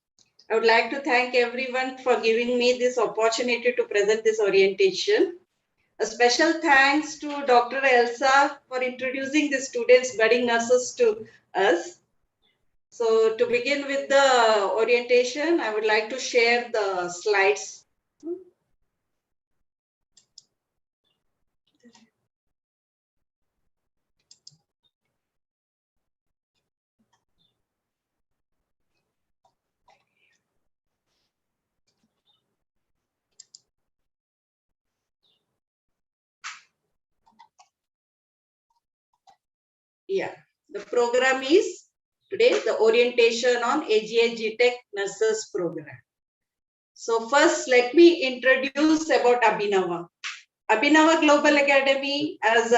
I would like to thank everyone for giving me this opportunity to present this orientation. A special thanks to Dr. Elsa for introducing the students, budding nurses, to us. So to begin with the orientation, I would like to share the slides. Yeah, the program is today the orientation on AGA GTEC nurses program. So first, let me introduce about Abhinava. Abhinava Global Academy, as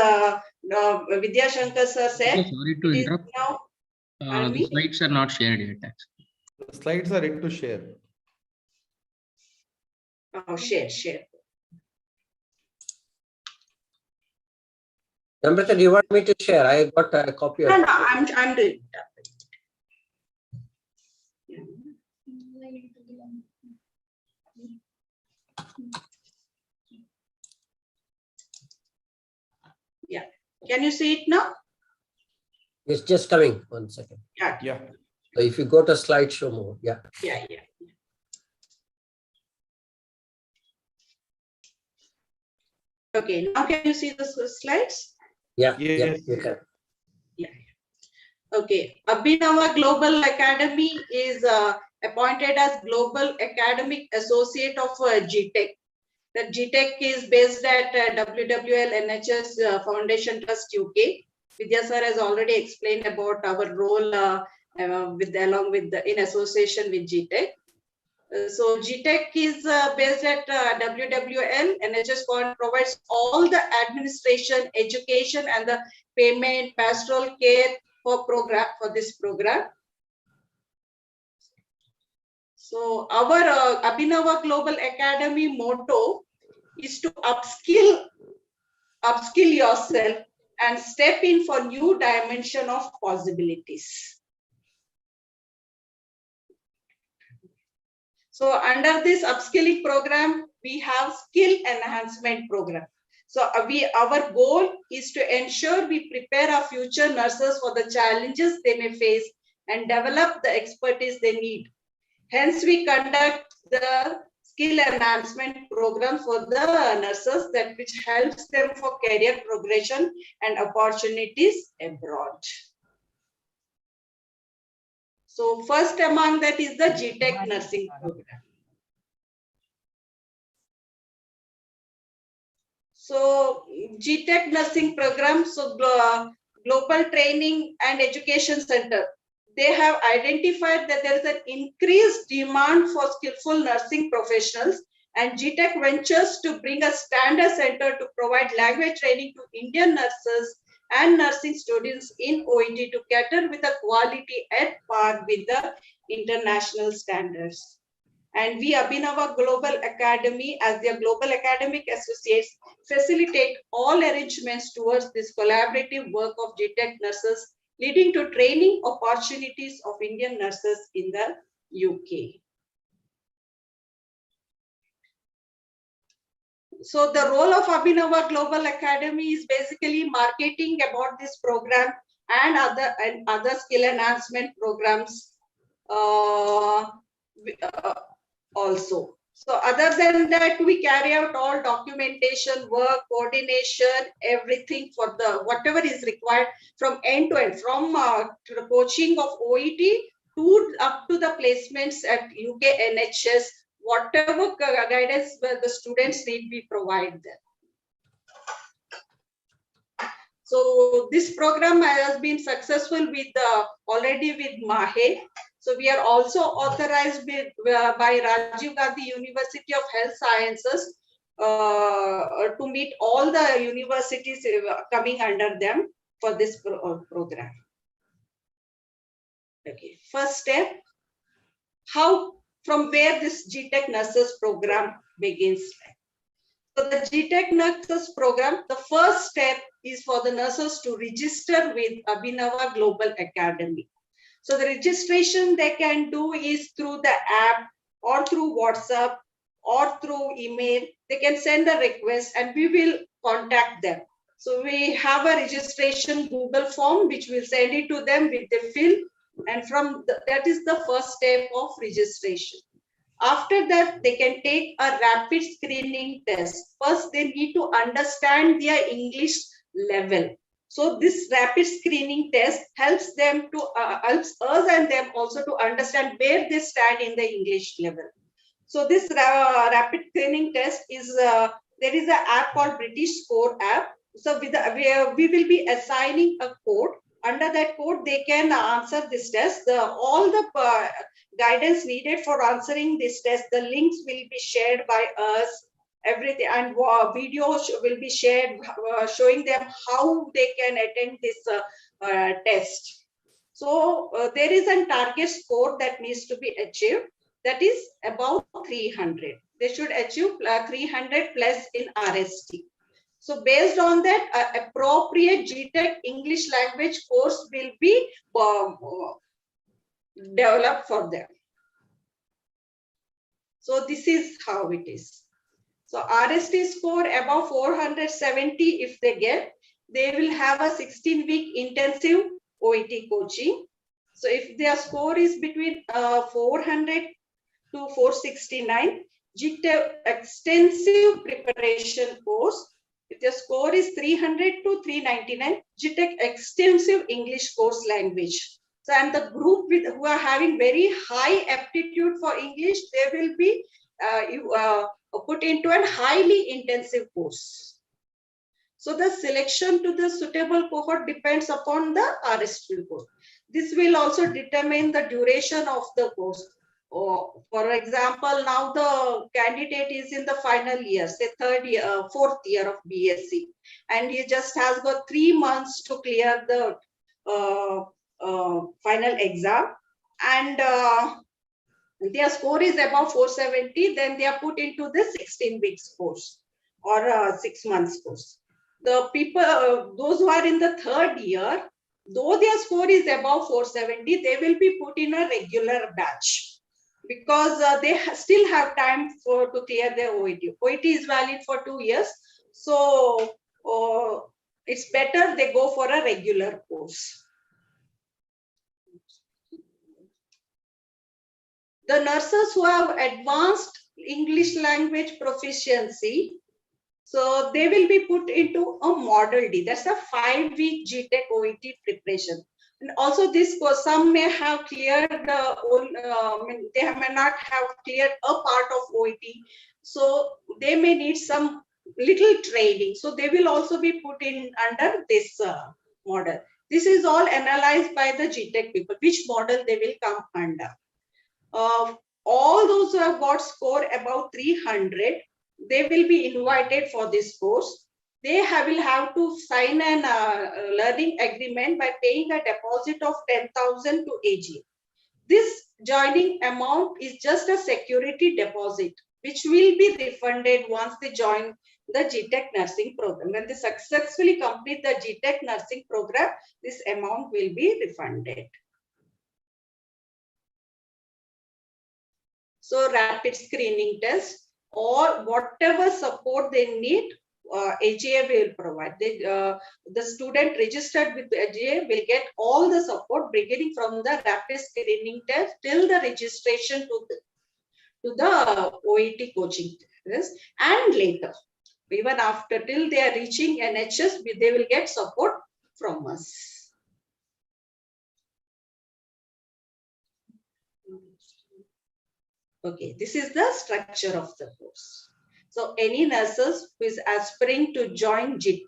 Vidya Shankar sir said, Sorry to interrupt. Now, the slides are not shared yet. Actually. The slides are yet to share. Oh, share. Namrita, do you want me to share? I got a copy of it. No, I'm doing that. Yeah. Can you see it now? It's just coming. 1 second. Yeah. So if you go to slideshow mode, yeah. Yeah. Okay, now can you see the slides? Yeah, Yes. you can. Yeah. Okay, Abhinava Global Academy is appointed as Global Academic Associate of GTEC. The GTEC is based at WWL NHS Foundation Trust UK. Vidya sir has already explained about our role in association with GTEC. So GTEC is based at WWL. NHS provides all the administration, education, and the payment, pastoral care for this program. So our Abhinava Global Academy motto is to upskill yourself and step in for new dimension of possibilities. So under this upskilling program, we have skill enhancement program. So our goal is to ensure we prepare our future nurses for the challenges they may face and develop the expertise they need. Hence, we conduct the skill enhancement program for the nurses that which helps them for career progression and opportunities abroad. So first among that is the GTEC nursing program. So GTEC nursing program, so Global Training and Education Center, they have identified that there is an increased demand for skillful nursing professionals, and GTEC ventures to bring a standard center to provide language training to Indian nurses and nursing students in OIT to cater with a quality at par with the international standards. And we, Abhinava Global Academy, as their global academic associates, facilitate all arrangements towards this collaborative work of GTEC nurses, leading to training opportunities of Indian nurses in the UK. So the role of Abhinava Global Academy is basically marketing about this program and other skill enhancement programs also. So other than that, we carry out all documentation, work, coordination, everything for the whatever is required from end to end, from the coaching of OET to up to the placements at UK NHS, whatever guidance the students need, we provide them. So this program has been successful with already with MAHE. So we are also authorized by Rajiv Gandhi University of Health Sciences to meet all the universities coming under them for this program. Okay, first step, from where this GTEC nurses program begins. So the GTEC nurses program, the first step is for the nurses to register with Abhinava Global Academy. So the registration they can do is through the app or through WhatsApp or through email. They can send a request and we will contact them. So we have a registration Google form which will send it to them with the fill, and that is the first step of registration. After that, they can take a rapid screening test. First, they need to understand their English level. So this rapid screening test helps them to helps us and them also to understand where they stand in the English level. So this rapid screening test is there is an app called British Score app. So we will be assigning a code. Under that code, they can answer this test. All the guidance needed for answering this test, the links will be shared by us. Everything, and videos will be shared showing them how they can attend this test. So there is a target score that needs to be achieved, that is about 300. They should achieve 300 plus in RST. So based on that, appropriate GTEC English language course will be developed for them. So this is how it is. So RST score above 470, if they get, they will have a 16-week intensive OET coaching. So if their score is between 400 to 469, GTEC extensive preparation course. If their score is 300 to 399, GTEC extensive English course language. So and the group who are having very high aptitude for English, they will be put into a highly intensive course. So the selection to the suitable cohort depends upon the RST score. This will also determine the duration of the course. For example, now the candidate is in the final year, say fourth year of BSc, and he just has got 3 months to clear the final exam, and their score is above 470, then they are put into the 16 weeks course or 6 months course. The people, those who are in the third year, though their score is above 470, they will be put in a regular batch. because they still have time to clear their OIT. OIT is valid for 2 years. So it's better they go for a regular course. The nurses who have advanced English language proficiency, so they will be put into a Model D. That's a 5-week GTEC OIT preparation. And also this course, some may have cleared, they may not have cleared a part of OIT. So they may need some little training. So they will also be put in under this model. This is all analyzed by the GTEC people, which model they will come under. All those who have got score above 300, they will be invited for this course. They will have to sign an learning agreement by paying a deposit of 10,000 to AG. This joining amount is just a security deposit, which will be refunded once they join the GTEC nursing program. When they successfully complete the GTEC nursing program, this amount will be refunded. So rapid screening test or whatever support they need, AGA will provide. The student registered with AGA will get all the support beginning from the rapid screening test till the registration to the OIT coaching test, and later, even after, till they are reaching NHS, they will get support from us. Okay, this is the structure of the course. So any nurses who is aspiring to join the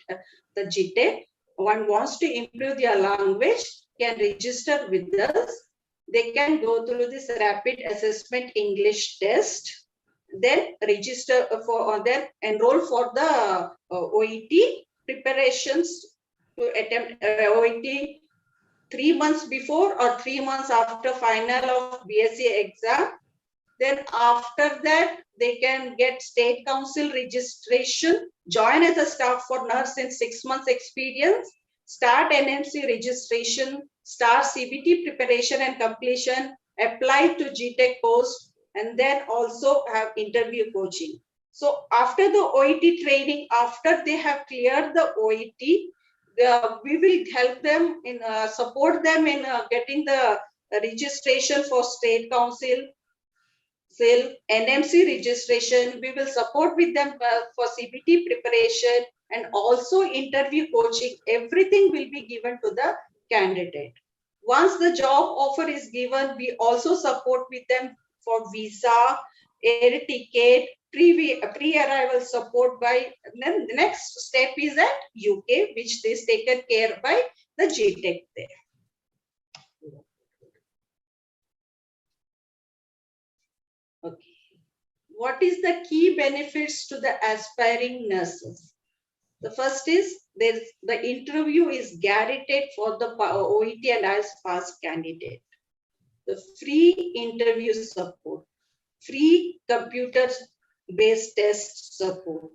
GTEC, one wants to improve their language, can register with us. They can go through this rapid assessment English test, then register for, or then enroll for the OIT preparations to attempt OIT 3 months before or 3 months after final of BSc exam. Then after that, they can get state council registration, join as a staff for nurse in 6 months experience, start NMC registration, start CBT preparation and completion, apply to GTEC course, and then also have interview coaching. So after the OIT training, after they have cleared the OIT, we will help them in support them in getting the registration for state council, NMC registration. We will support with them for CBT preparation and also interview coaching. Everything will be given to the candidate. Once the job offer is given, we also support with them for visa, air ticket, pre-arrival support by, then the next step is at UK, which is taken care by the GTEC there. Okay. What is the key benefits to the aspiring nurses? The first is the interview is guaranteed for the OIT and IELTS pass candidate. The free interview support, free computer-based test support.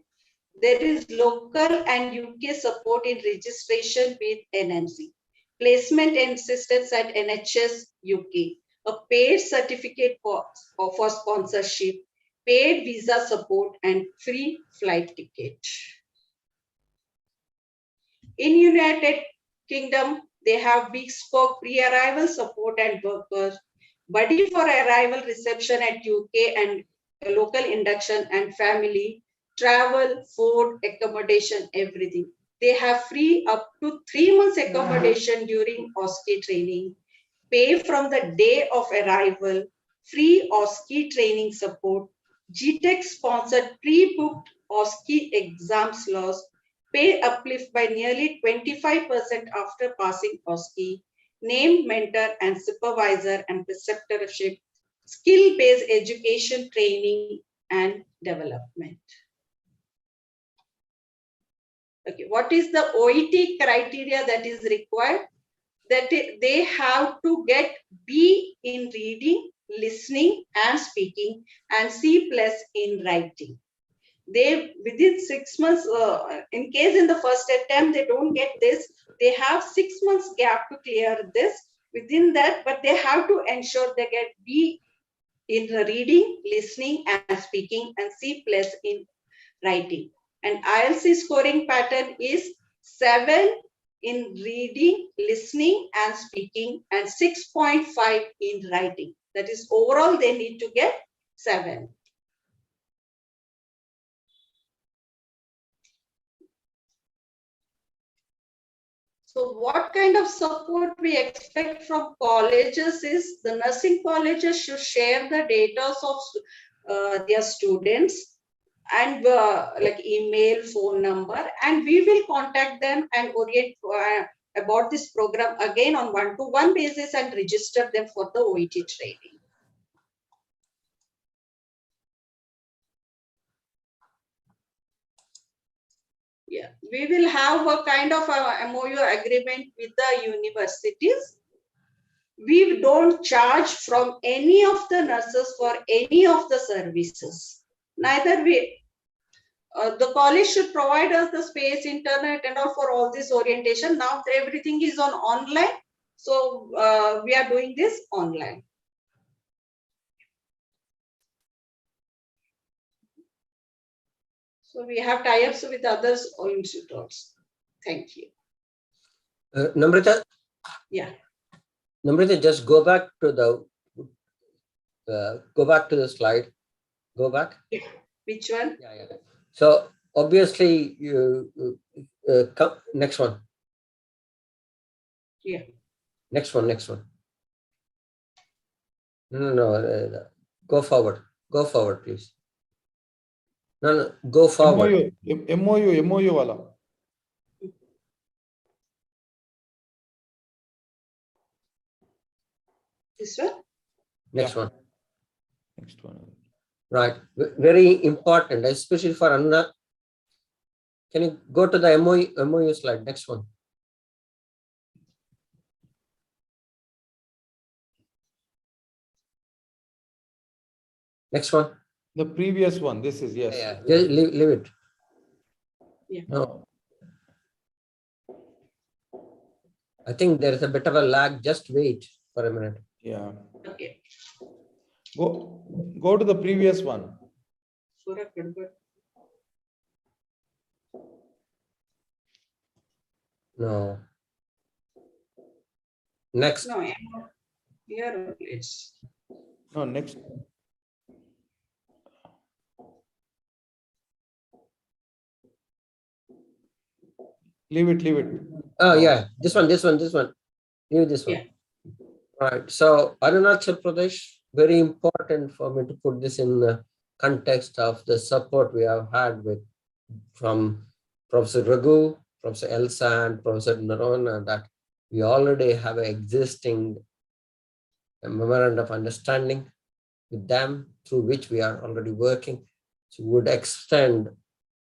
There is local and UK support in registration with NMC. Placement assistance at NHS UK. A paid certificate for sponsorship, paid visa support, and free flight ticket. In United Kingdom, they have bespoke pre-arrival support and workers, buddy for arrival reception at UK and local induction and family, travel, food, accommodation, everything. They have free up to 3 months accommodation during OSCE training, pay from the day of arrival, free OSCE training support, GTEC sponsored pre-booked OSCE exam slots, pay uplift by nearly 25% after passing OSCE, named mentor and supervisor and preceptorship, skill-based education training and development. Okay, what is the OIT criteria that is required? That they have to get B in reading, listening, and speaking, and C+ in writing. They within 6 months, in case in the first attempt they don't get this, they have 6 months gap to clear this. Within that, but they have to ensure they get B in reading, listening, and speaking, and C+ in writing. And IELTS scoring pattern is 7 in reading, listening, and speaking, and 6.5 in writing. That is, overall, they need to get 7. So what kind of support we expect from colleges is the nursing colleges should share the data of their students and like email, phone number, and we will contact them and orient about this program again on one-to-one basis and register them for the OET training. Yeah, we will have a kind of a MOU agreement with the universities. We don't charge from any of the nurses for any of the services. Neither we, the college should provide us the space, internet, and all for all this orientation. Now everything is on online, so we are doing this online. So we have tie-ups with others institutes. Thank you. Namrita? Yeah. Namrita, just go back to the slide. Go back. Which one? Yeah. So obviously, you come next one. Yeah. Next one. No. Go forward. Go forward, please. No. Go forward. MOU wala. This one? Next one. Next one. Right. Very important, especially for Anna. Can you go to the MOU slide? Next one. Next one. The previous one. This is, yes. Yeah. Just leave it. Yeah. No. I think there is a bit of a lag. Just wait for a minute. Yeah. Okay. Go to the previous one. No. Next. No, here it's. No, next. Leave it. Oh, yeah. This one. Leave this one. Yeah. Right. So Arunachal Pradesh, very important for me to put this in the context of the support we have had from Professor Raghu, Professor Elsa, and Professor Narona, that we already have an existing memorandum of understanding with them through which we are already working. So we would extend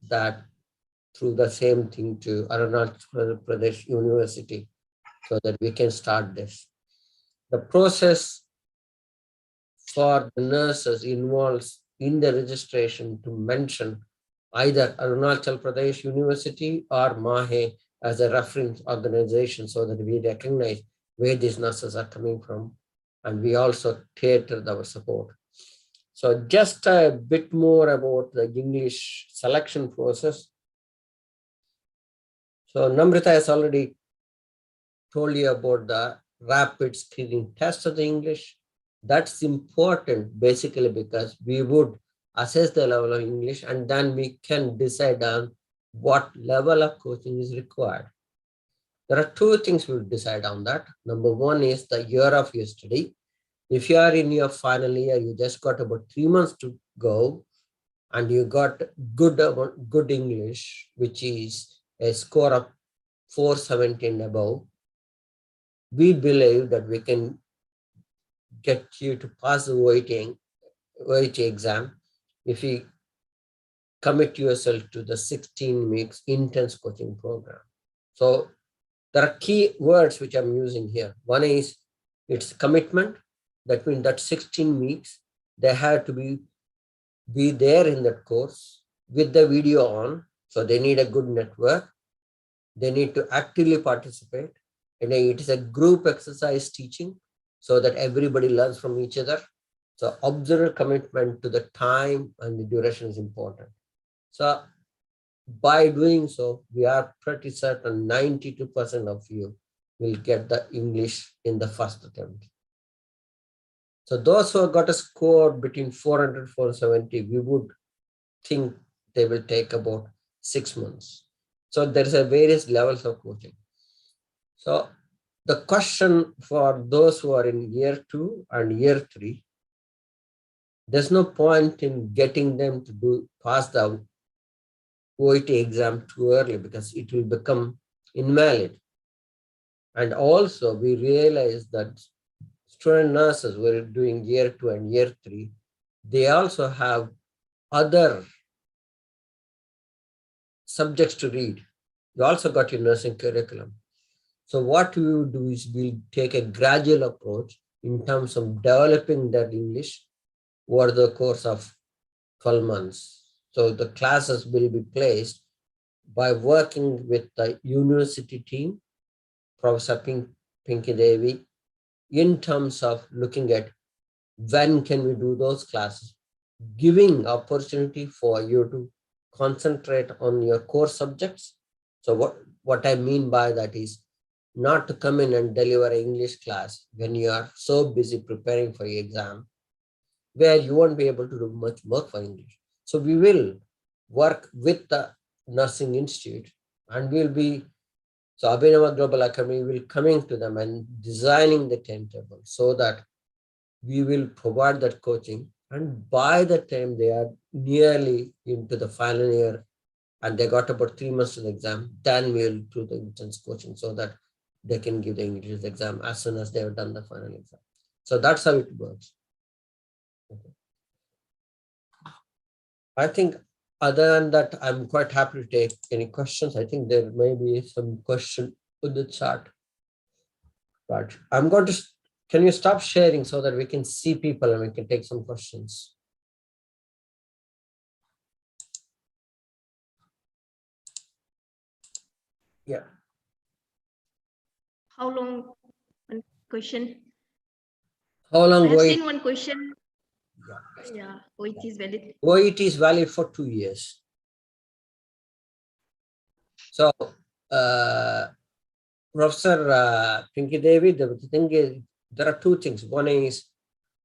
that through the same thing to Arunachal Pradesh University so that we can start this. The process for the nurses involves in the registration to mention either Arunachal Pradesh University or MAHE as a reference organization so that we recognize where these nurses are coming from, and we also cater our support. So just a bit more about the English selection process. So Namrita has already told you about the rapid screening test of the English. That's important basically because we would assess the level of English and then we can decide on what level of coaching is required. There are two things we'll decide on that. Number one is the year of your study. If you are in your final year, you just got about 3 months to go and you got good English, which is a score of 470 and above, we believe that we can get you to pass the OIT exam if you commit yourself to the 16 weeks intense coaching program. So there are key words which I'm using here. One is it's commitment. That means that 16 weeks, they have to be there in that course with the video on. So they need a good network. They need to actively participate. And it is a group exercise teaching so that everybody learns from each other. So observer commitment to the time and the duration is important. So by doing so, we are pretty certain 92% of you will get the English in the first attempt. So those who have got a score between 400 and 470, we would think they will take about 6 months. So there's a various levels of coaching. So the question for those who are in year 2 and year 3, there's no point in getting them to pass the Oit exam too early because it will become invalid. And also we realize that student nurses who are doing year 2 and year 3, they also have other subjects to read. You also got your nursing curriculum. So what we will do is we'll take a gradual approach in terms of developing that English over the course of 12 months. So the classes will be placed by working with the university team, Professor Pinky Devi, in terms of looking at when can we do those classes, giving opportunity for you to concentrate on your core subjects. So what I mean by that is not to come in and deliver an English class when you are so busy preparing for your exam, where you won't be able to do much work for English. So we will work with the Nursing Institute and we'll be, so Abhinava Global Academy will coming to them and designing the timetable so that we will provide that coaching. And by the time they are nearly into the final year and they got about 3 months to the exam, then we'll do the intense coaching so that they can give the English exam as soon as they have done the final exam. So that's how it works. Okay. I think other than that, I'm quite happy to take any questions. I think there may be some question in the chat. But I'm going to, can you stop sharing so that we can see people and we can take some questions? Yeah. How long? One question. How long I have Oit? seen one question. Yeah, Oit is valid. Oit is valid for 2 years. So, Professor Pinky Devi, the thing is, there are 2 things.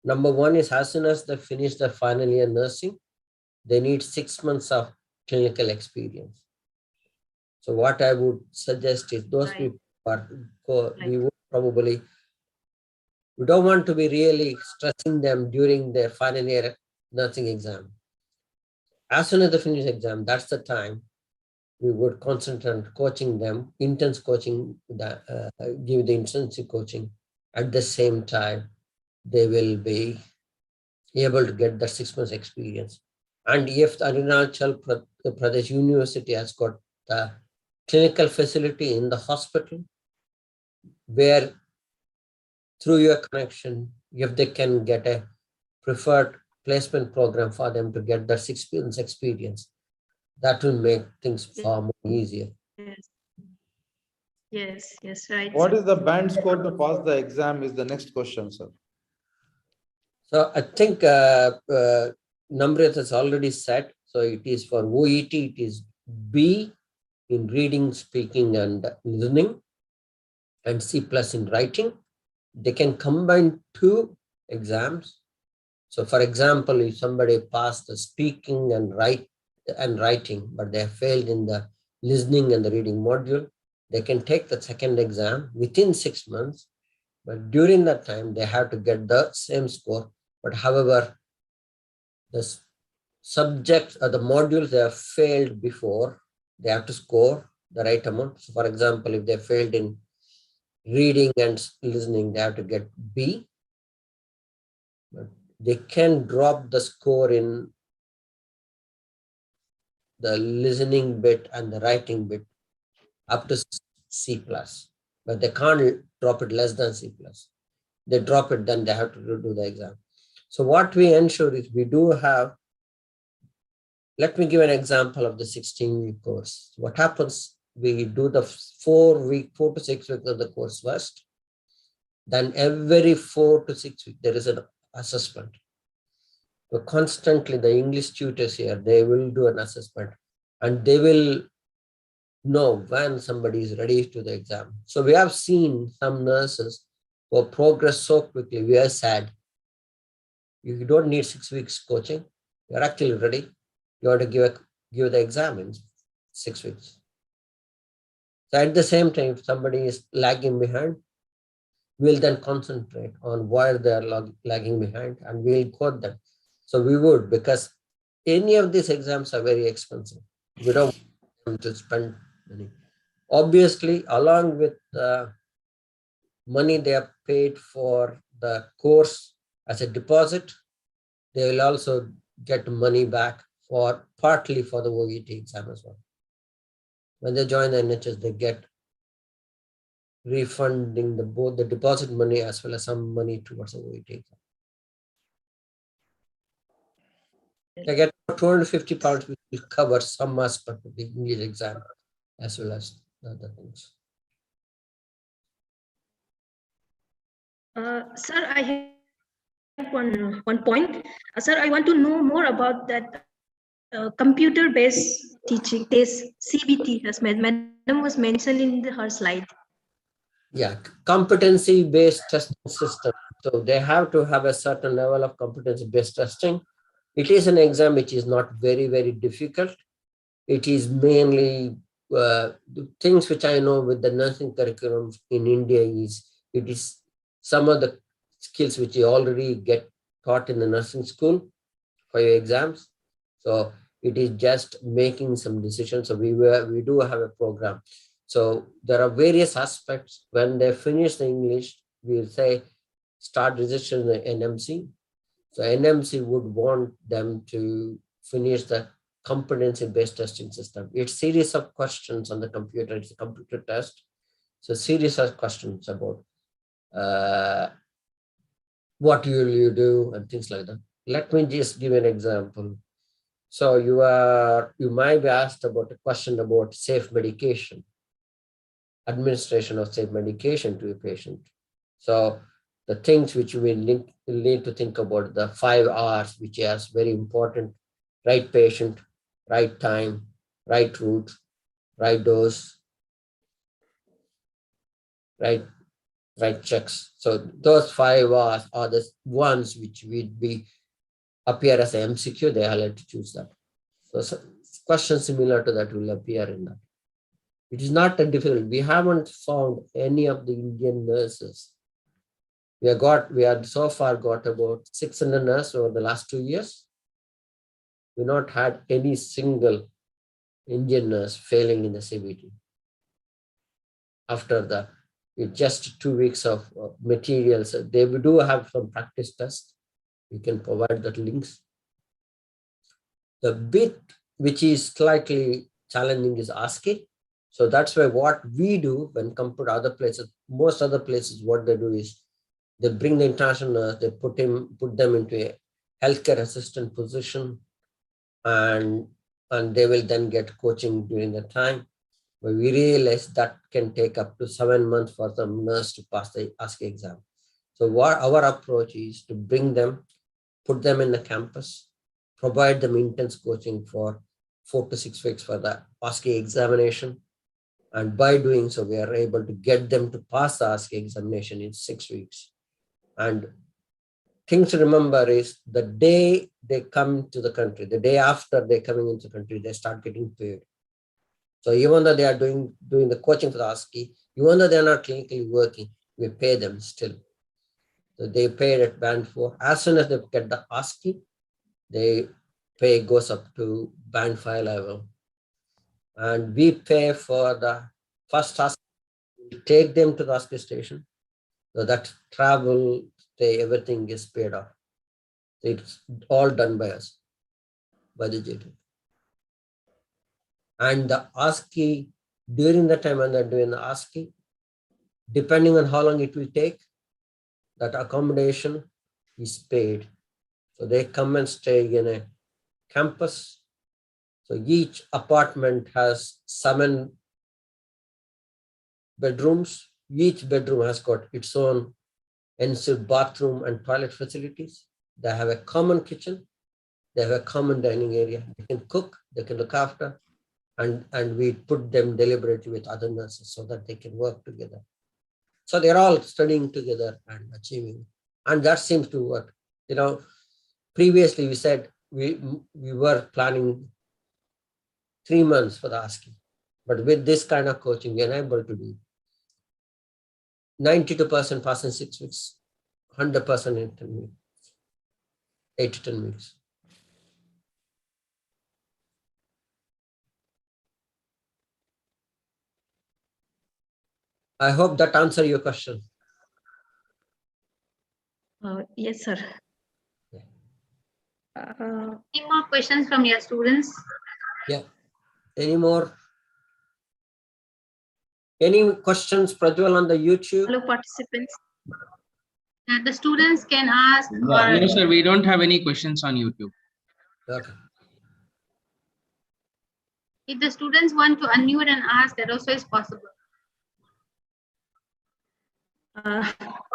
Number one is as soon as they finish the final year nursing, they need 6 months of clinical experience. So what I would suggest is those people are, we would probably, we don't want to be really stressing them during their final year nursing exam. As soon as they finish exam, that's the time we would concentrate on coaching them, intense coaching, give the intensive coaching. At the same time, they will be able to get the 6 months experience. And if the Untitled Pradesh University has got the clinical facility in the hospital, where through your connection, if they can get a preferred placement program for them to get the 6 months experience, that will make things far more easier. Yes, right. What is the band score to pass the exam is the next question, sir. So I think Namrit has already said, so it is for OET, it is B in reading, speaking, and listening, and C+ in writing. They can combine 2 exams. So for example, if somebody passed the speaking and writing, but they have failed in the listening and the reading module, they can take the second exam within 6 months. But during that time, they have to get the same score. But however, the subjects or the modules they have failed before, they have to score the right amount. So for example, if they failed in reading and listening, they have to get B. But they can drop the score in the listening bit and the writing bit up to C+, but they can't drop it less than C+. They drop it, then they have to do the exam. So what we ensure is we do have, let me give an example of the 16-week course. What happens, we do the 4 to 6 weeks of the course first. Then every 4 to 6 weeks, there is an assessment. So constantly the English tutors here, they will do an assessment and they will know when somebody is ready to the exam. So we have seen some nurses who progress so quickly. We are sad. You don't need 6 weeks coaching. You're actually ready. You have to give the exam in 6 weeks. So at the same time, if somebody is lagging behind, we'll then concentrate on why they're lagging behind and we'll quote them. So we would, because any of these exams are very expensive. We don't want them to spend money. Obviously, along with the money they have paid for the course as a deposit, they will also get money back for partly for the OET exam as well. When they join the NHS, they get refunding both the deposit money as well as some money towards the OET exam. They get £250, which will cover some aspect of the English exam as well as the other things. Sir, I have one point. Sir, I want to know more about that computer-based teaching test, CBT, as Madam was mentioned in her slide. Yeah, competency-based testing system. So they have to have a certain level of competency-based testing. It is an exam which is not very, very difficult. It is mainly the things which I know with the nursing curriculum in India is, it is some of the skills which you already get taught in the nursing school for your exams. So it is just making some decisions. So we do have a program. So there are various aspects. When they finish the English, we'll say start registering the NMC. So NMC would want them to finish the competency-based testing system. It's a series of questions on the computer. It's a computer test. So series of questions about what will you do and things like that. Let me just give an example. So you might be asked about a question about safe medication, administration of safe medication to a patient. So the things which you will need to think about, the 5 R's, which is very important: right patient, right time, right route, right dose, right checks. So those 5 R's are the ones which will appear as an MCQ. They are allowed to choose that. So questions similar to that will appear in that. It is not that difficult. We haven't found any of the Indian nurses. We have so far got about 600 nurses over the last 2 years. We not had any single Indian nurse failing in the CBT. After that, with just 2 weeks of materials, they do have some practice tests. We can provide that links. The bit which is slightly challenging is ASCII. So that's why what we do when compared to other places, most other places, what they do is they bring the international nurse, they put them into a healthcare assistant position, and they will then get coaching during the time. But we realize that can take up to 7 months for some nurse to pass the ASCII exam. So what our approach is to bring them, put them in the campus, provide them intense coaching for 4 to 6 weeks for the ASCII examination. And by doing so, we are able to get them to pass the ASCII examination in 6 weeks. And things to remember is the day they come to the country, the day after they're coming into the country, they start getting paid. So even though they are doing the coaching for the ASCII, even though they're not clinically working, we pay them still. So they paid at band 4. As soon as they get the ASCII, they pay goes up to band 5 level. And we pay for the first ASCII, we take them to the ASCII station. So that travel, stay, everything is paid off. It's all done by us, by the GTEC. And the ASCII, during the time when they're doing the ASCII, depending on how long it will take, that accommodation is paid. So they come and stay in a campus. So each apartment has 7 bedrooms. Each bedroom has got its own ensuite bathroom and toilet facilities. They have a common kitchen. They have a common dining area. They can cook, they can look after, and we put them deliberately with other nurses so that they can work together. So they're all studying together and achieving, and that seems to work. You know, previously we said we were planning 3 months for the ASCII, but with this kind of coaching, we're able to do 92% pass in 6 weeks, 100% in 10 weeks, 8 to 10 weeks. I hope that answers your question. Yes, sir. Any more questions from your students? Yeah. Any more? Any questions, Prajwal, on the YouTube? Hello, participants. The students can ask. No, sir, we don't have any questions on YouTube. Okay. If the students want to unmute and ask, that also is possible.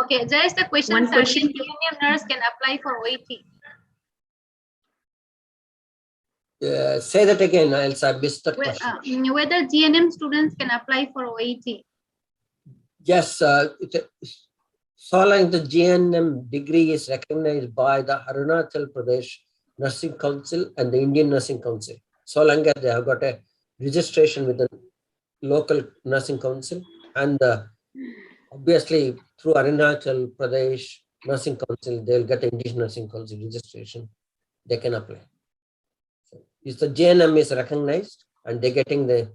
Okay, there is the question. One question. GNM nurse can apply for OIT. Say that again, else I missed the question. Whether GNM students can apply for OIT. Yes, so long the GNM degree is recognized by the Arunachal Pradesh Nursing Council and the Indian Nursing Council. So long as they have got a registration with the local nursing council, and obviously through Arunachal Pradesh Nursing Council, they'll get Indian Nursing Council registration. They can apply. So if the GNM is recognized and they're getting they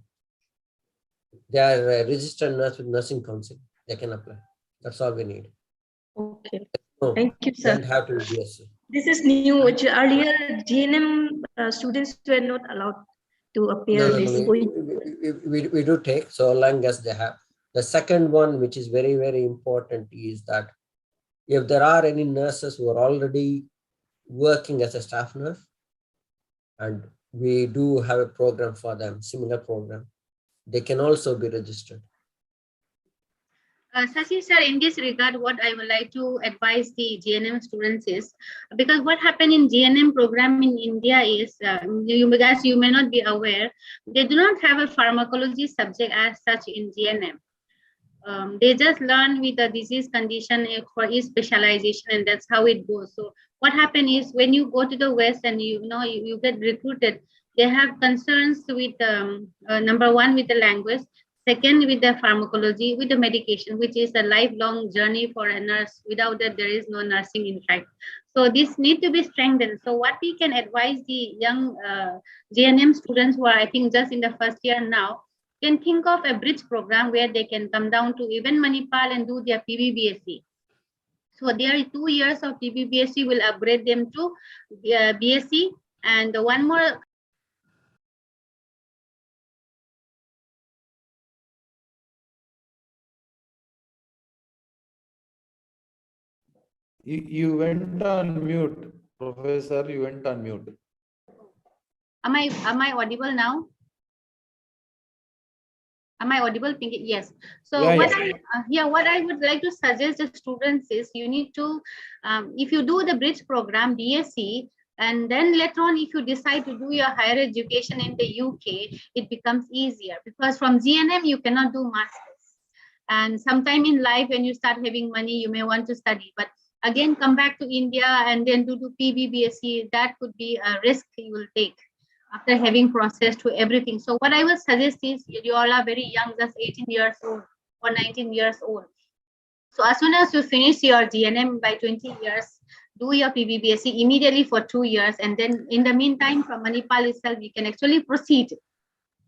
are registered nurse with Nursing Council, they can apply. That's all we need. Okay. No, Thank you, sir. don't have to be BSc. This is new. Earlier, GNM students were not allowed to appear. No, we do take so long as they have. The second one, which is very, very important, is that if there are any nurses who are already working as a staff nurse, and we do have a program for them, similar program, they can also be registered. Sashi sir, in this regard, what I would like to advise the GNM students is, because what happened in GNM program in India is, you guys, you may not be aware, they do not have a pharmacology subject as such in GNM. They just learn with the disease condition for each specialization, and that's how it goes. So what happened is, when you go to the West and you get recruited, they have concerns with number one, with the language. Second, with the pharmacology, with the medication, which is a lifelong journey for a nurse. Without that, there is no nursing, in fact. So this need to be strengthened. So what we can advise the young GNM students who are, I think, just in the first year now, can think of a bridge program where they can come down to even Manipal and do their PBBSc. So their 2 years of PBBSc will upgrade them to BSc, and one more. You went on mute, Professor. You went on mute. Am I audible now? Am I audible? Yes. So yeah, what I would like to suggest the students is, you need to, if you do the bridge program, BSc, and then later on, if you decide to do your higher education in the UK, it becomes easier, because from GNM, you cannot do masters. And sometime in life, when you start having money, you may want to study, but again, come back to India and then do PBBSc, that could be a risk you will take after having processed to everything. So what I would suggest is, you all are very young, just 18 years old or 19 years old. So as soon as you finish your GNM by 20 years, do your PBBSc immediately for 2 years. And then in the meantime, from Manipal itself, you can actually proceed.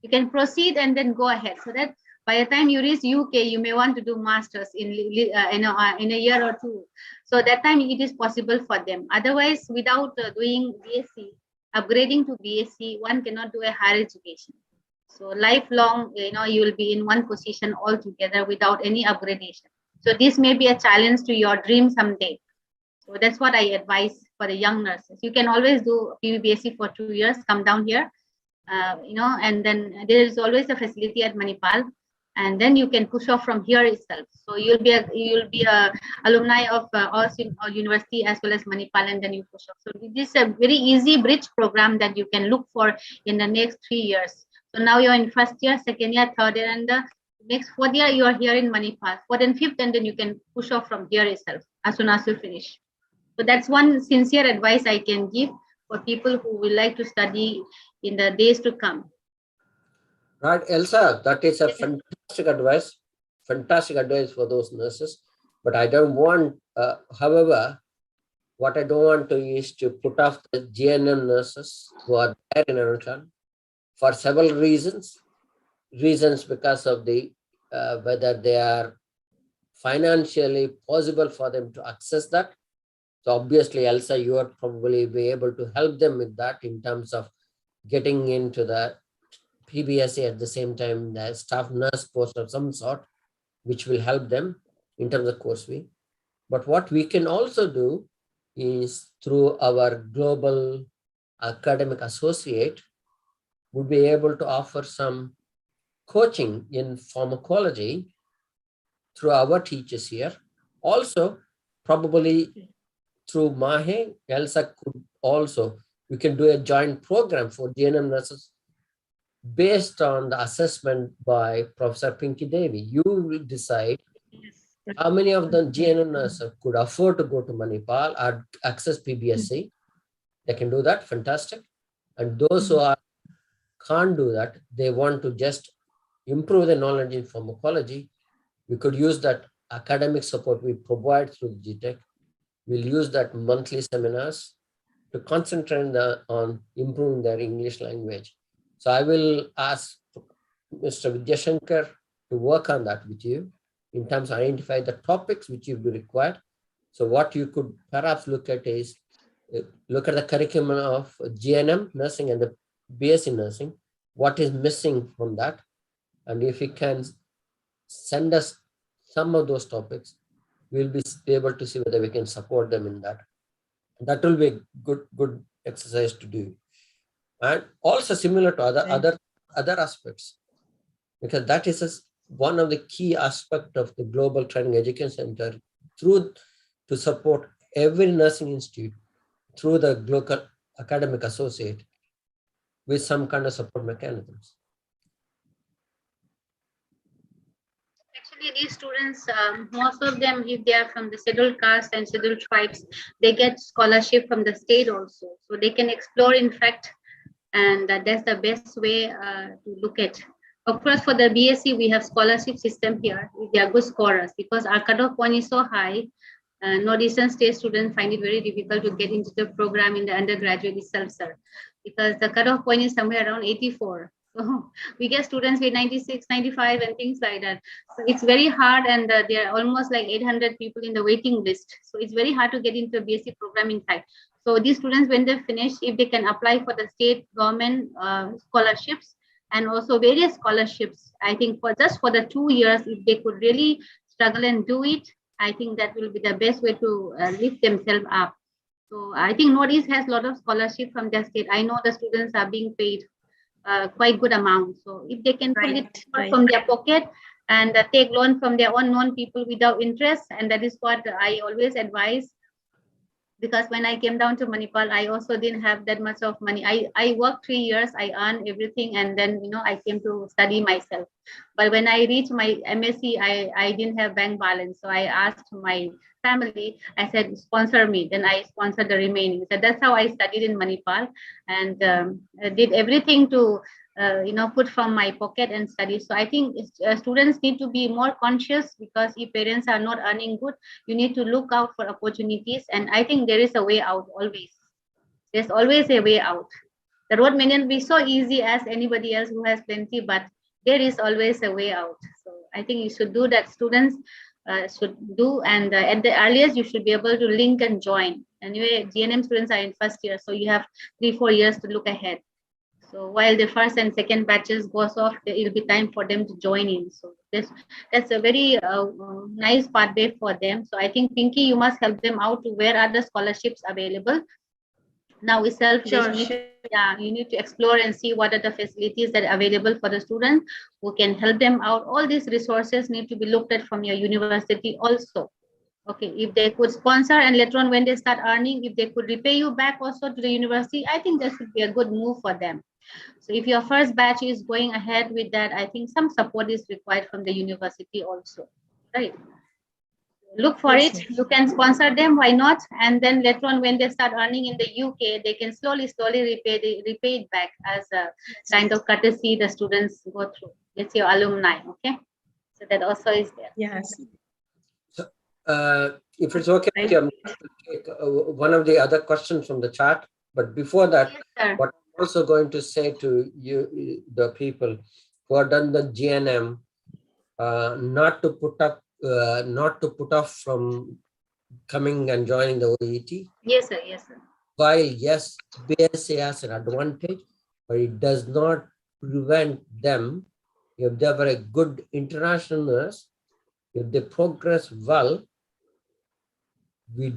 You can proceed and then go ahead, so that by the time you reach UK, you may want to do masters in a year or two. So that time it is possible for them. Otherwise, without doing BSc, upgrading to BSc, one cannot do a higher education. So lifelong, you will be in one position altogether without any upgradation. So this may be a challenge to your dream someday. So that's what I advise for the young nurses. You can always do PBBSc for 2 years, come down here, and then there is always a facility at Manipal. and then you can push off from here itself. So you'll be a alumni of us in our university as well as Manipal, and then you push off. So this is a very easy bridge program that you can look for in the next 3 years. So now you're in first year, second year, third year, and the next fourth year you are here in Manipal, fourth and fifth, and then you can push off from here itself as soon as you finish. So that's one sincere advice I can give for people who will like to study in the days to come. Right, Elsa, that is a fantastic advice for those nurses. But I don't want, however, what I don't want to is to put off the GNM nurses who are there in Arunachal for several reasons. Reasons because of the whether they are financially possible for them to access that. So obviously, Elsa, you are probably be able to help them with that in terms of getting into the PBSA at the same time, the staff nurse post of some sort, which will help them in terms of course fee. But what we can also do is through our global academic associate, would be able to offer some coaching in pharmacology through our teachers here. Also, probably through Mahe, Elsa could also, we can do a joint program for GNM nurses based on the assessment by Professor Pinky Devi. You will decide how many of the GNM nurses could afford to go to Manipal or access PBSC. They can do that, fantastic. And those who can't do that, they want to just improve their knowledge in pharmacology, we could use that academic support we provide through the GTEC. We'll use that monthly seminars to concentrate on improving their English language. So I will ask Mr. Vidyashankar to work on that with you in terms of identify the topics which will be required. So what you could perhaps look at is, look at the curriculum of GNM nursing and the BSc nursing, what is missing from that. And if you can send us some of those topics, we'll be able to see whether we can support them in that. That will be a good exercise to do. And also similar to other aspects, because that is one of the key aspects of the Global Training Education Center to support every nursing institute through the global academic associate with some kind of support mechanisms. Actually, these students, most of them, if they are from the scheduled caste and scheduled tribes, they get scholarship from the state also. So they can explore, in fact, and that's the best way to look at. Of course, for the BSc, we have scholarship system here. They are good scorers because our cutoff point is so high. Northeastern state students find it very difficult to get into the program in the undergraduate itself, sir, because the cutoff point is somewhere around 84. So we get students with 96, 95 and things like that. So it's very hard, and there are almost like 800 people in the waiting list. So it's very hard to get into a BSc program in fact. So these students, when they finish, if they can apply for the state government scholarships and also various scholarships, I think for just for the 2 years, if they could really struggle and do it, I think that will be the best way to lift themselves up. So I think Northeast has a lot of scholarship from their state. I know the students are being paid quite good amount. So if they can pull it from their pocket and take loan from their own known people without interest, and that is what I always advise. Because when I came down to Manipal, I also didn't have that much of money. I worked 3 years, I earned everything, and then I came to study myself. But when I reached my MSc, I didn't have bank balance. So I asked my family, I said, sponsor me. Then I sponsored the remaining. So that's how I studied in Manipal, and did everything to put from my pocket and study. So I think students need to be more conscious, because if parents are not earning good, you need to look out for opportunities. And I think there is a way out always. There's always a way out. The road may not be so easy as anybody else who has plenty, but there is always a way out. So I think you should do that. Students should do, and at the earliest you should be able to link and join. Anyway, GNM students are in first year, so you have 3-4 years to look ahead. So while the first and second batches goes off, it will be time for them to join in. So that's a very nice pathway for them. So I think, Pinky, you must help them out to where are the scholarships available. Now itself, Sure, you need, sure. yeah, you need to explore and see what are the facilities that are available for the students who can help them out. All these resources need to be looked at from your university also. Okay, if they could sponsor and later on when they start earning, if they could repay you back also to the university, I think that should be a good move for them. So if your first batch is going ahead with that, I think some support is required from the university also, right? Look for Yes, it. yes. You can sponsor them, why not? And then later on when they start earning in the UK, they can slowly repay it back as a kind of courtesy the students go through. It's your alumni, okay? So that also is there. Yes. So, if it's okay with you, I'm going to take one of the other questions from the chat. But before that, Yes, sir. what I'm also going to say to you, the people who have done the GNM, not to put off from coming and joining the OET. Yes, sir. Yes, sir. While yes, BSc has an advantage, but it does not prevent them, if they were a good international nurse, if they progress well, we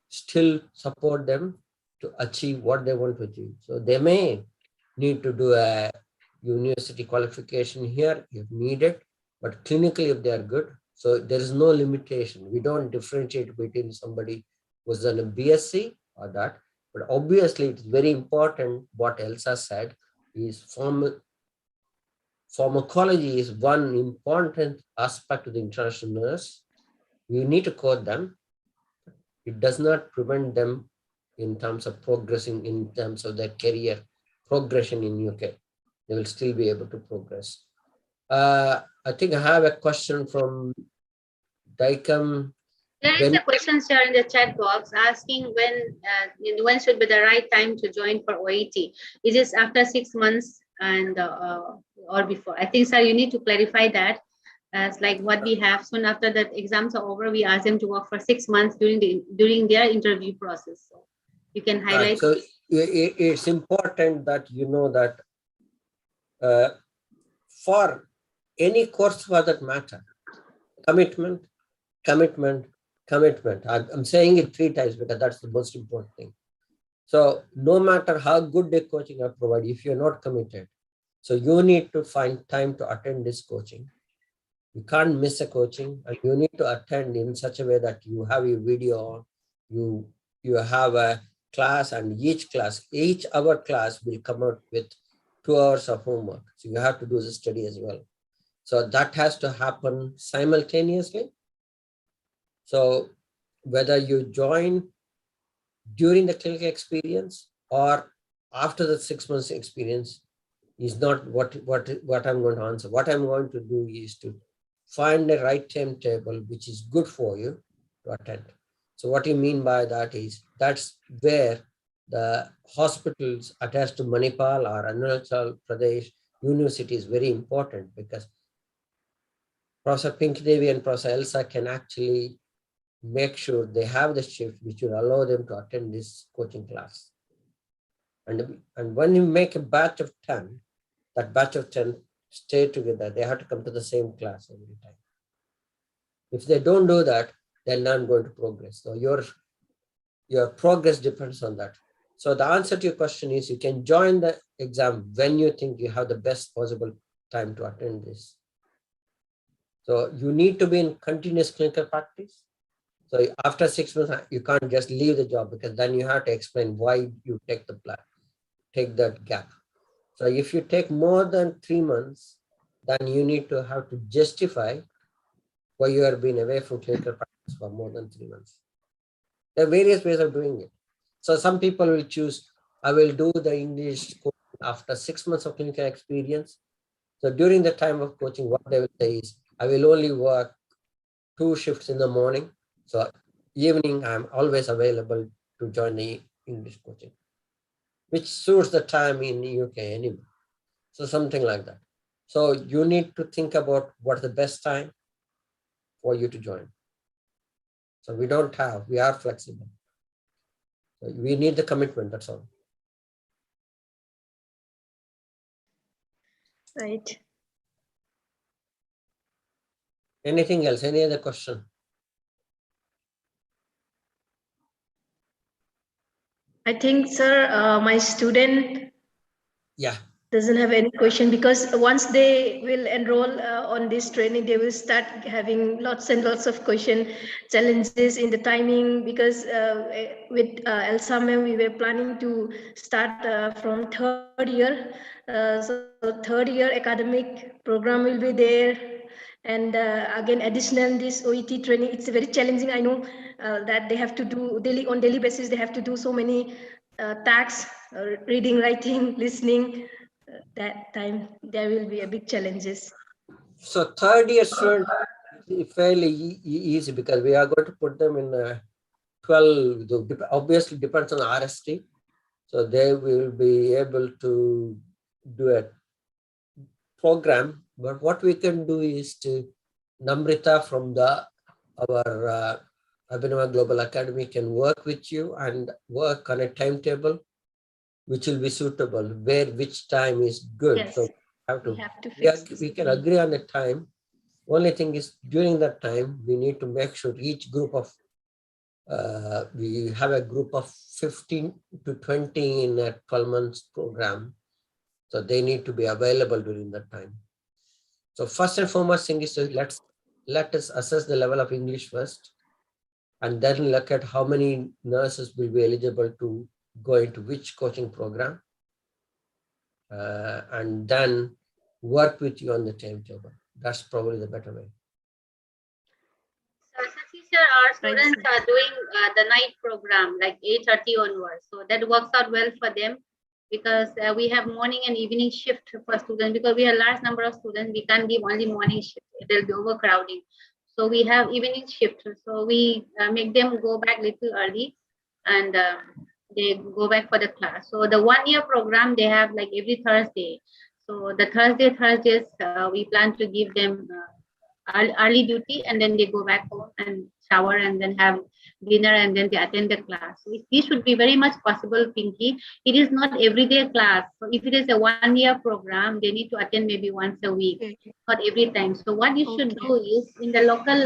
still support them to achieve what they want to achieve. So they may need to do a university qualification here if needed, but clinically if they are good, so there is no limitation. We don't differentiate between somebody who's done a BSc or that, but obviously it's very important what Elsa said is pharmacology is one important aspect of the international nurse. We need to code them. It does not prevent them in terms of progressing, in terms of their career progression in UK. They will still be able to progress. I think I have a question from Daikam. There is a question, sir, in the chat box asking when should be the right time to join for OET? Is this after 6 months and or before? I think, sir, you need to clarify that. As like what we have soon after that exams are over, we ask them to work for 6 months during their interview process. So you can highlight. So it's important that you know that for any course for that matter, commitment. I'm saying it 3 times because that's the most important thing. So no matter how good the coaching I provide, if you're not committed, so you need to find time to attend this coaching. You can't miss a coaching, and you need to attend in such a way that you have your video, you have a class, and each hour class will come out with 2 hours of homework. So you have to do the study as well. So that has to happen simultaneously. So whether you join during the clinical experience or after the 6 months experience is not what I'm going to answer. What I'm going to do is to find the right timetable which is good for you to attend. So what you mean by that is that's where the hospitals attached to Manipal or Arunachal Pradesh University is very important, because Professor Pink Devi and Professor Elsa can actually make sure they have the shift which will allow them to attend this coaching class. And when you make a batch of 10, that batch of 10 stay together. They have to come to the same class every time. If they don't do that, they're not going to progress. So your progress depends on that. So the answer to your question is you can join the exam when you think you have the best possible time to attend this. So you need to be in continuous clinical practice. So after 6 months, you can't just leave the job, because then you have to explain why you take that gap. So if you take more than 3 months, then you need to have to justify why you are being away from clinical practice for more than 3 months. There are various ways of doing it. So some people will choose, I will do the English course after 6 months of clinical experience. So during the time of coaching, what they will say is, I will only work 2 shifts in the morning. So evening, I'm always available to join the English coaching, which suits the time in the UK anyway. So something like that. So you need to think about what's the best time for you to join. So we are flexible. So we need the commitment, that's all. Right. Anything else? Any other question? I think, sir, my student Yeah. doesn't have any question, because once they will enroll on this training, they will start having lots and lots of challenges in the timing, because with Elsa ma'am, we were planning to start from third year. So third year academic program will be there. And again, additional this OET training, it's very challenging. I know that they have to do on daily basis, they have to do so many tasks, reading, writing, listening. That time there will be a big challenges. So third year student is fairly easy, because we are going to put them in 12, obviously depends on RST. So they will be able to do a program. But what we can do is to Namrita from our Abhinav Global Academy can work with you and work on a timetable which will be suitable, which time is good. Yes. So we can agree on a time. Only thing is, during that time, we need to make sure each group of we have a group of 15 to 20 in a 12 months program. So they need to be available during that time. So first and foremost thing is, let us assess the level of English first, and then look at how many nurses will be eligible to go into which coaching program, and then work with you on the timetable. That's probably the better way. So, Sashi sir, our students are doing the night program like 8:30 onwards. So that works out well for them, because we have morning and evening shift for students, because we have large number of students. We can't give only morning shift. It will be overcrowding. So we have evening shift. So we make them go back little early, and they go back for the class. So the 1 year program they have like every Thursday. So the Thursdays we plan to give them early duty, and then they go back home and shower and then have dinner, and then they attend the class. So this should be very much possible, Pinky. It is not everyday class. So if it is a 1 year program, they need to attend maybe once a week, not every time. So what you should do is, in the local,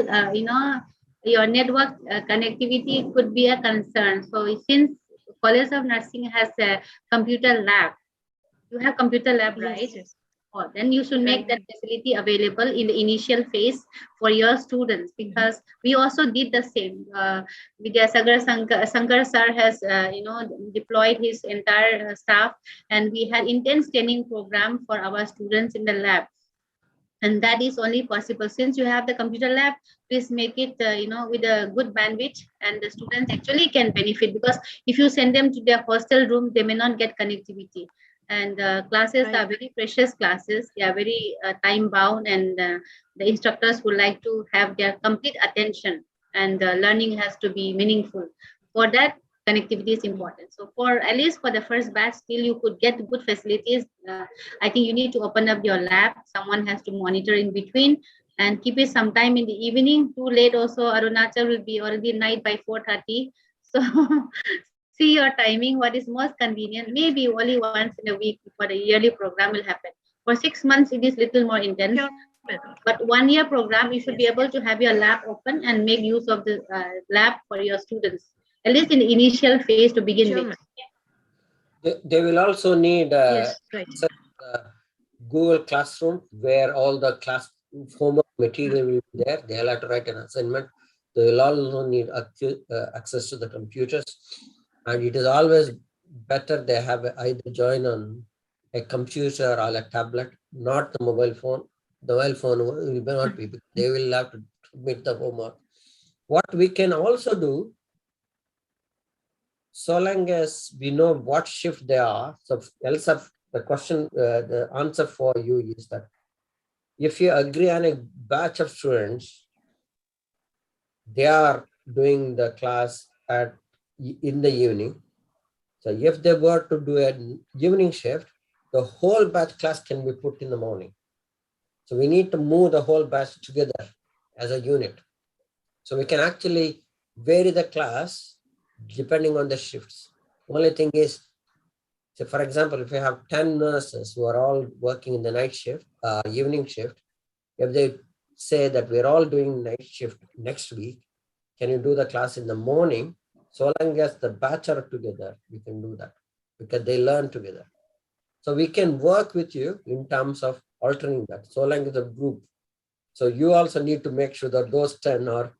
your network connectivity could be a concern. So since College of Nursing has a computer lab, you have computer lab, right? Yes. Oh, then you should make that facility available in the initial phase for your students, because we also did the same. Shankar sir has deployed his entire staff, and we had intense training program for our students in the lab. And that is only possible since you have the computer lab. Please make it with a good bandwidth, and the students actually can benefit, because if you send them to their hostel room, they may not get connectivity. And classes are very precious classes. They are very time bound, and the instructors would like to have their complete attention, and learning has to be meaningful. For that, connectivity is important. So for at least for the first batch, still you could get good facilities. I think you need to open up your lab. Someone has to monitor in between, and keep it sometime in the evening. Too late also, Arunachal will be already night by 4:30. So see your timing, what is most convenient. Maybe only once in a week for the yearly program will happen. For 6 months, it is little more intense. But 1 year program, you should be able to have your lab open and make use of the lab for your students, at least in the initial phase to begin with. They will also need Google Classroom, where all the class homework material will be there. They'll have to write an assignment. They will also need access to the computers. And it is always better they have either join on a computer or a tablet, not the mobile phone. The mobile phone will not be, they will have to submit the homework. What we can also do, so long as we know what shift they are, so Elsa, the answer for you is that if you agree on a batch of students, they are doing the class in the evening. So if they were to do an evening shift, the whole batch class can be put in the morning. So we need to move the whole batch together as a unit. So we can actually vary the class depending on the shifts. Only thing is, so for example, if you have 10 nurses who are all working in the night shift, evening shift, if they say that we're all doing night shift next week, can you do the class in the morning? So long as the batch are together, we can do that because they learn together. So we can work with you in terms of altering that, so long as a group. So you also need to make sure that those 10 are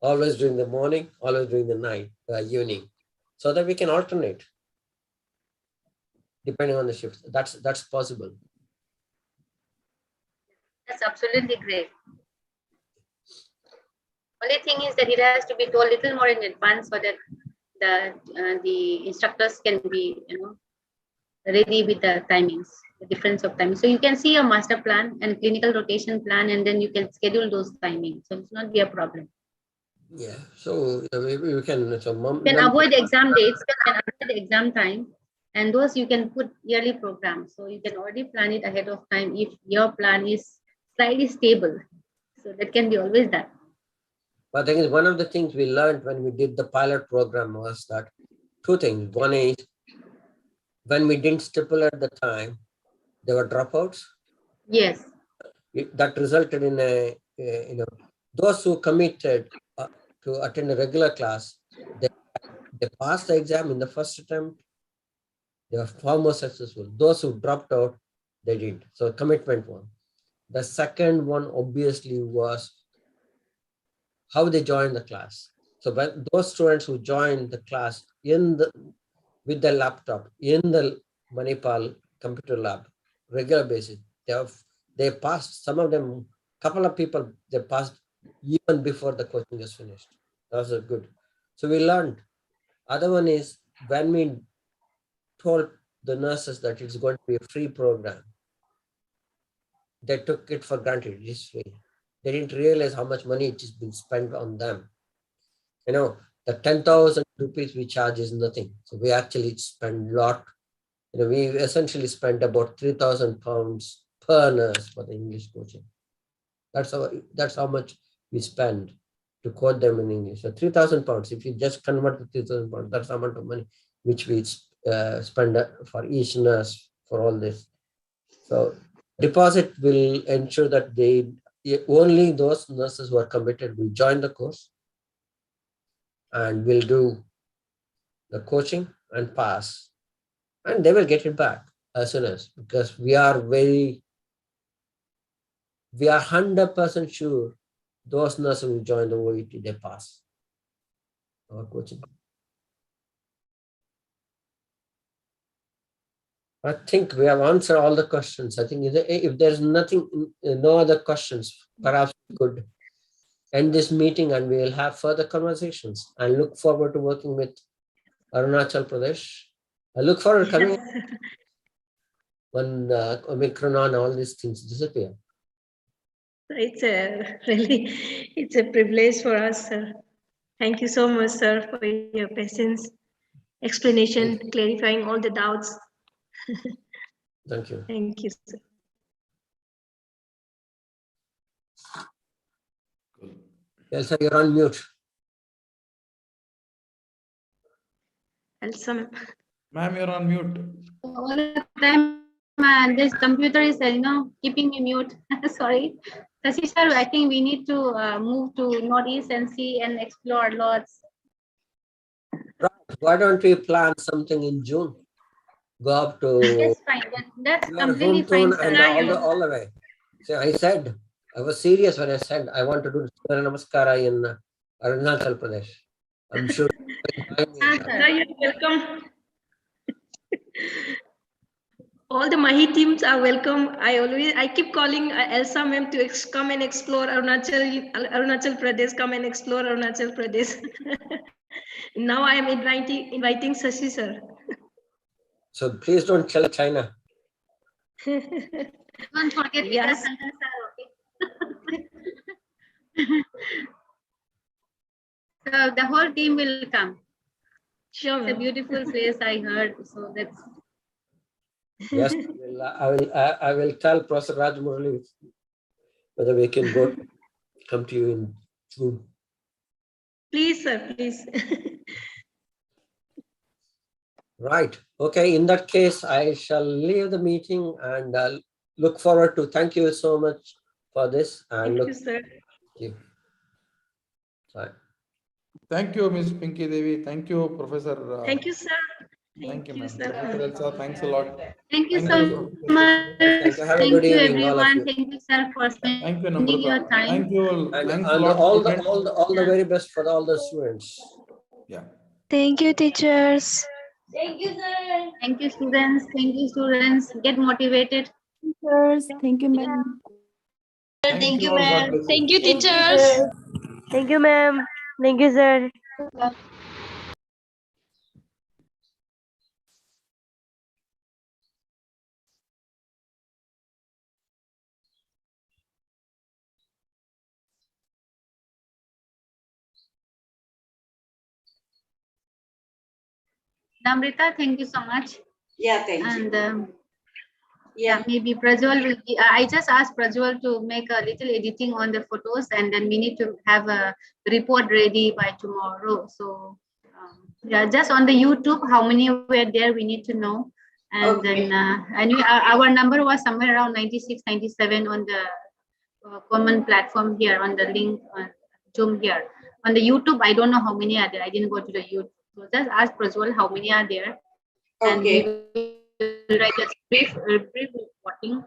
always during the morning, always during the night, evening, so that we can alternate depending on the shifts. That's possible. That's absolutely great. Only thing is that it has to be told a little more in advance so that the instructors can be, ready with the timings, the difference of timing. So you can see your master plan and clinical rotation plan, and then you can schedule those timings. So it's not be a problem. Yeah. So we can. So you can avoid exam dates, you can avoid the exam time, and those you can put yearly programs. So you can already plan it ahead of time if your plan is slightly stable. So that can be always done. But I think one of the things we learned when we did the pilot program was that two things. One is when we didn't stipulate the time, there were dropouts. Yes. That resulted in those who committed to attend a regular class, they passed the exam in the first attempt. They were far more successful. Those who dropped out, they didn't. So commitment one. The second one obviously was how they joined the class. So when those students who joined the class with the laptop in the Manipal computer lab, regular basis, they passed. Some of them, couple of people, they passed even before the coaching was finished. That was good. So we learned. Other one is when we told the nurses that it's going to be a free program, they took it for granted. It's free. They didn't realize how much money it has been spent on them. The 10,000 rupees we charge is nothing. So we actually spend a lot. We essentially spent about 3,000 pounds per nurse for the English coaching. That's how much we spend to coach them in English. So 3,000 pounds, if you just convert to 3,000 pounds, that's the amount of money which we spend for each nurse for all this. So deposit will ensure that only those nurses who are committed will join the course and will do the coaching and pass, and they will get it back as soon as, because we are 100% sure those nurses who join the OET, they pass our coaching. I think we have answered all the questions. I think if there's no other questions, perhaps we could end this meeting and we will have further conversations. I look forward to working with Arunachal Pradesh. I look forward to coming when Omicron and all these things disappear. It's a privilege for us, sir. Thank you so much, sir, for your patience, explanation, clarifying all the doubts. Thank you. Thank you, sir. Elsa, you're on mute. Elsa, Ma'am, you're on mute. All the time, this computer is, keeping me mute. Sorry. Shashi sir, I think we need to move to Northeast and see and explore lots. Right. Why don't we plan something in June? Go up to That's fine. That's your completely fine, hometown sir. and all the way. So I was serious when I said I want to do Surya Namaskara in Arunachal Pradesh. I'm sure. sir, you're welcome. All the Mahi teams are welcome. I keep calling Elsa ma'am to come and explore Arunachal Pradesh. Come and explore Arunachal Pradesh. Now I am inviting Shashi sir. So please don't tell China. Don't forget Yes. So the whole team will come. Sure. It's a beautiful place, I heard. So that's. Yes, I will tell Professor Rajmurali whether we can come to you in June. Please, sir, please. Right. Okay. In that case, I shall leave the meeting and look forward to. Thank you so much for this. And Thank you, sir. Thank you. Bye. Thank you, Ms. Pinky Devi. Thank you, Professor. Thank you, sir. Thank you, ma'am. sir. Professor Elsa, thanks a lot. Thank you Thank so you. much. Thank you. Have a Thank good you, evening, all of everyone. you. Thank you, sir, for Thank you, spending your Namrata. time. Thank you. And, Thanks a and lot, students. all the very best for all the students. Yeah. Thank you, teachers. Thank you, students. Thank you, students. Get motivated. Teachers. Thank you, ma'am. Thank you all. God bless you. Thank you, teachers. Thank you, ma'am. Thank you, sir. Namrita, thank you so much. Yeah, thank you. And Yeah. maybe Prajwal will be, I just asked Prajwal to make a little editing on the photos, and then we need to have a report ready by tomorrow. So yeah, just on the YouTube, how many were there, we need to know. And Okay. then our number was somewhere around 96, 97 on the common platform here, on the link on Zoom here. On the YouTube, I don't know how many are there. I didn't go to the YouTube. So just ask Prajwal how many are there. And we Okay. will write a brief reporting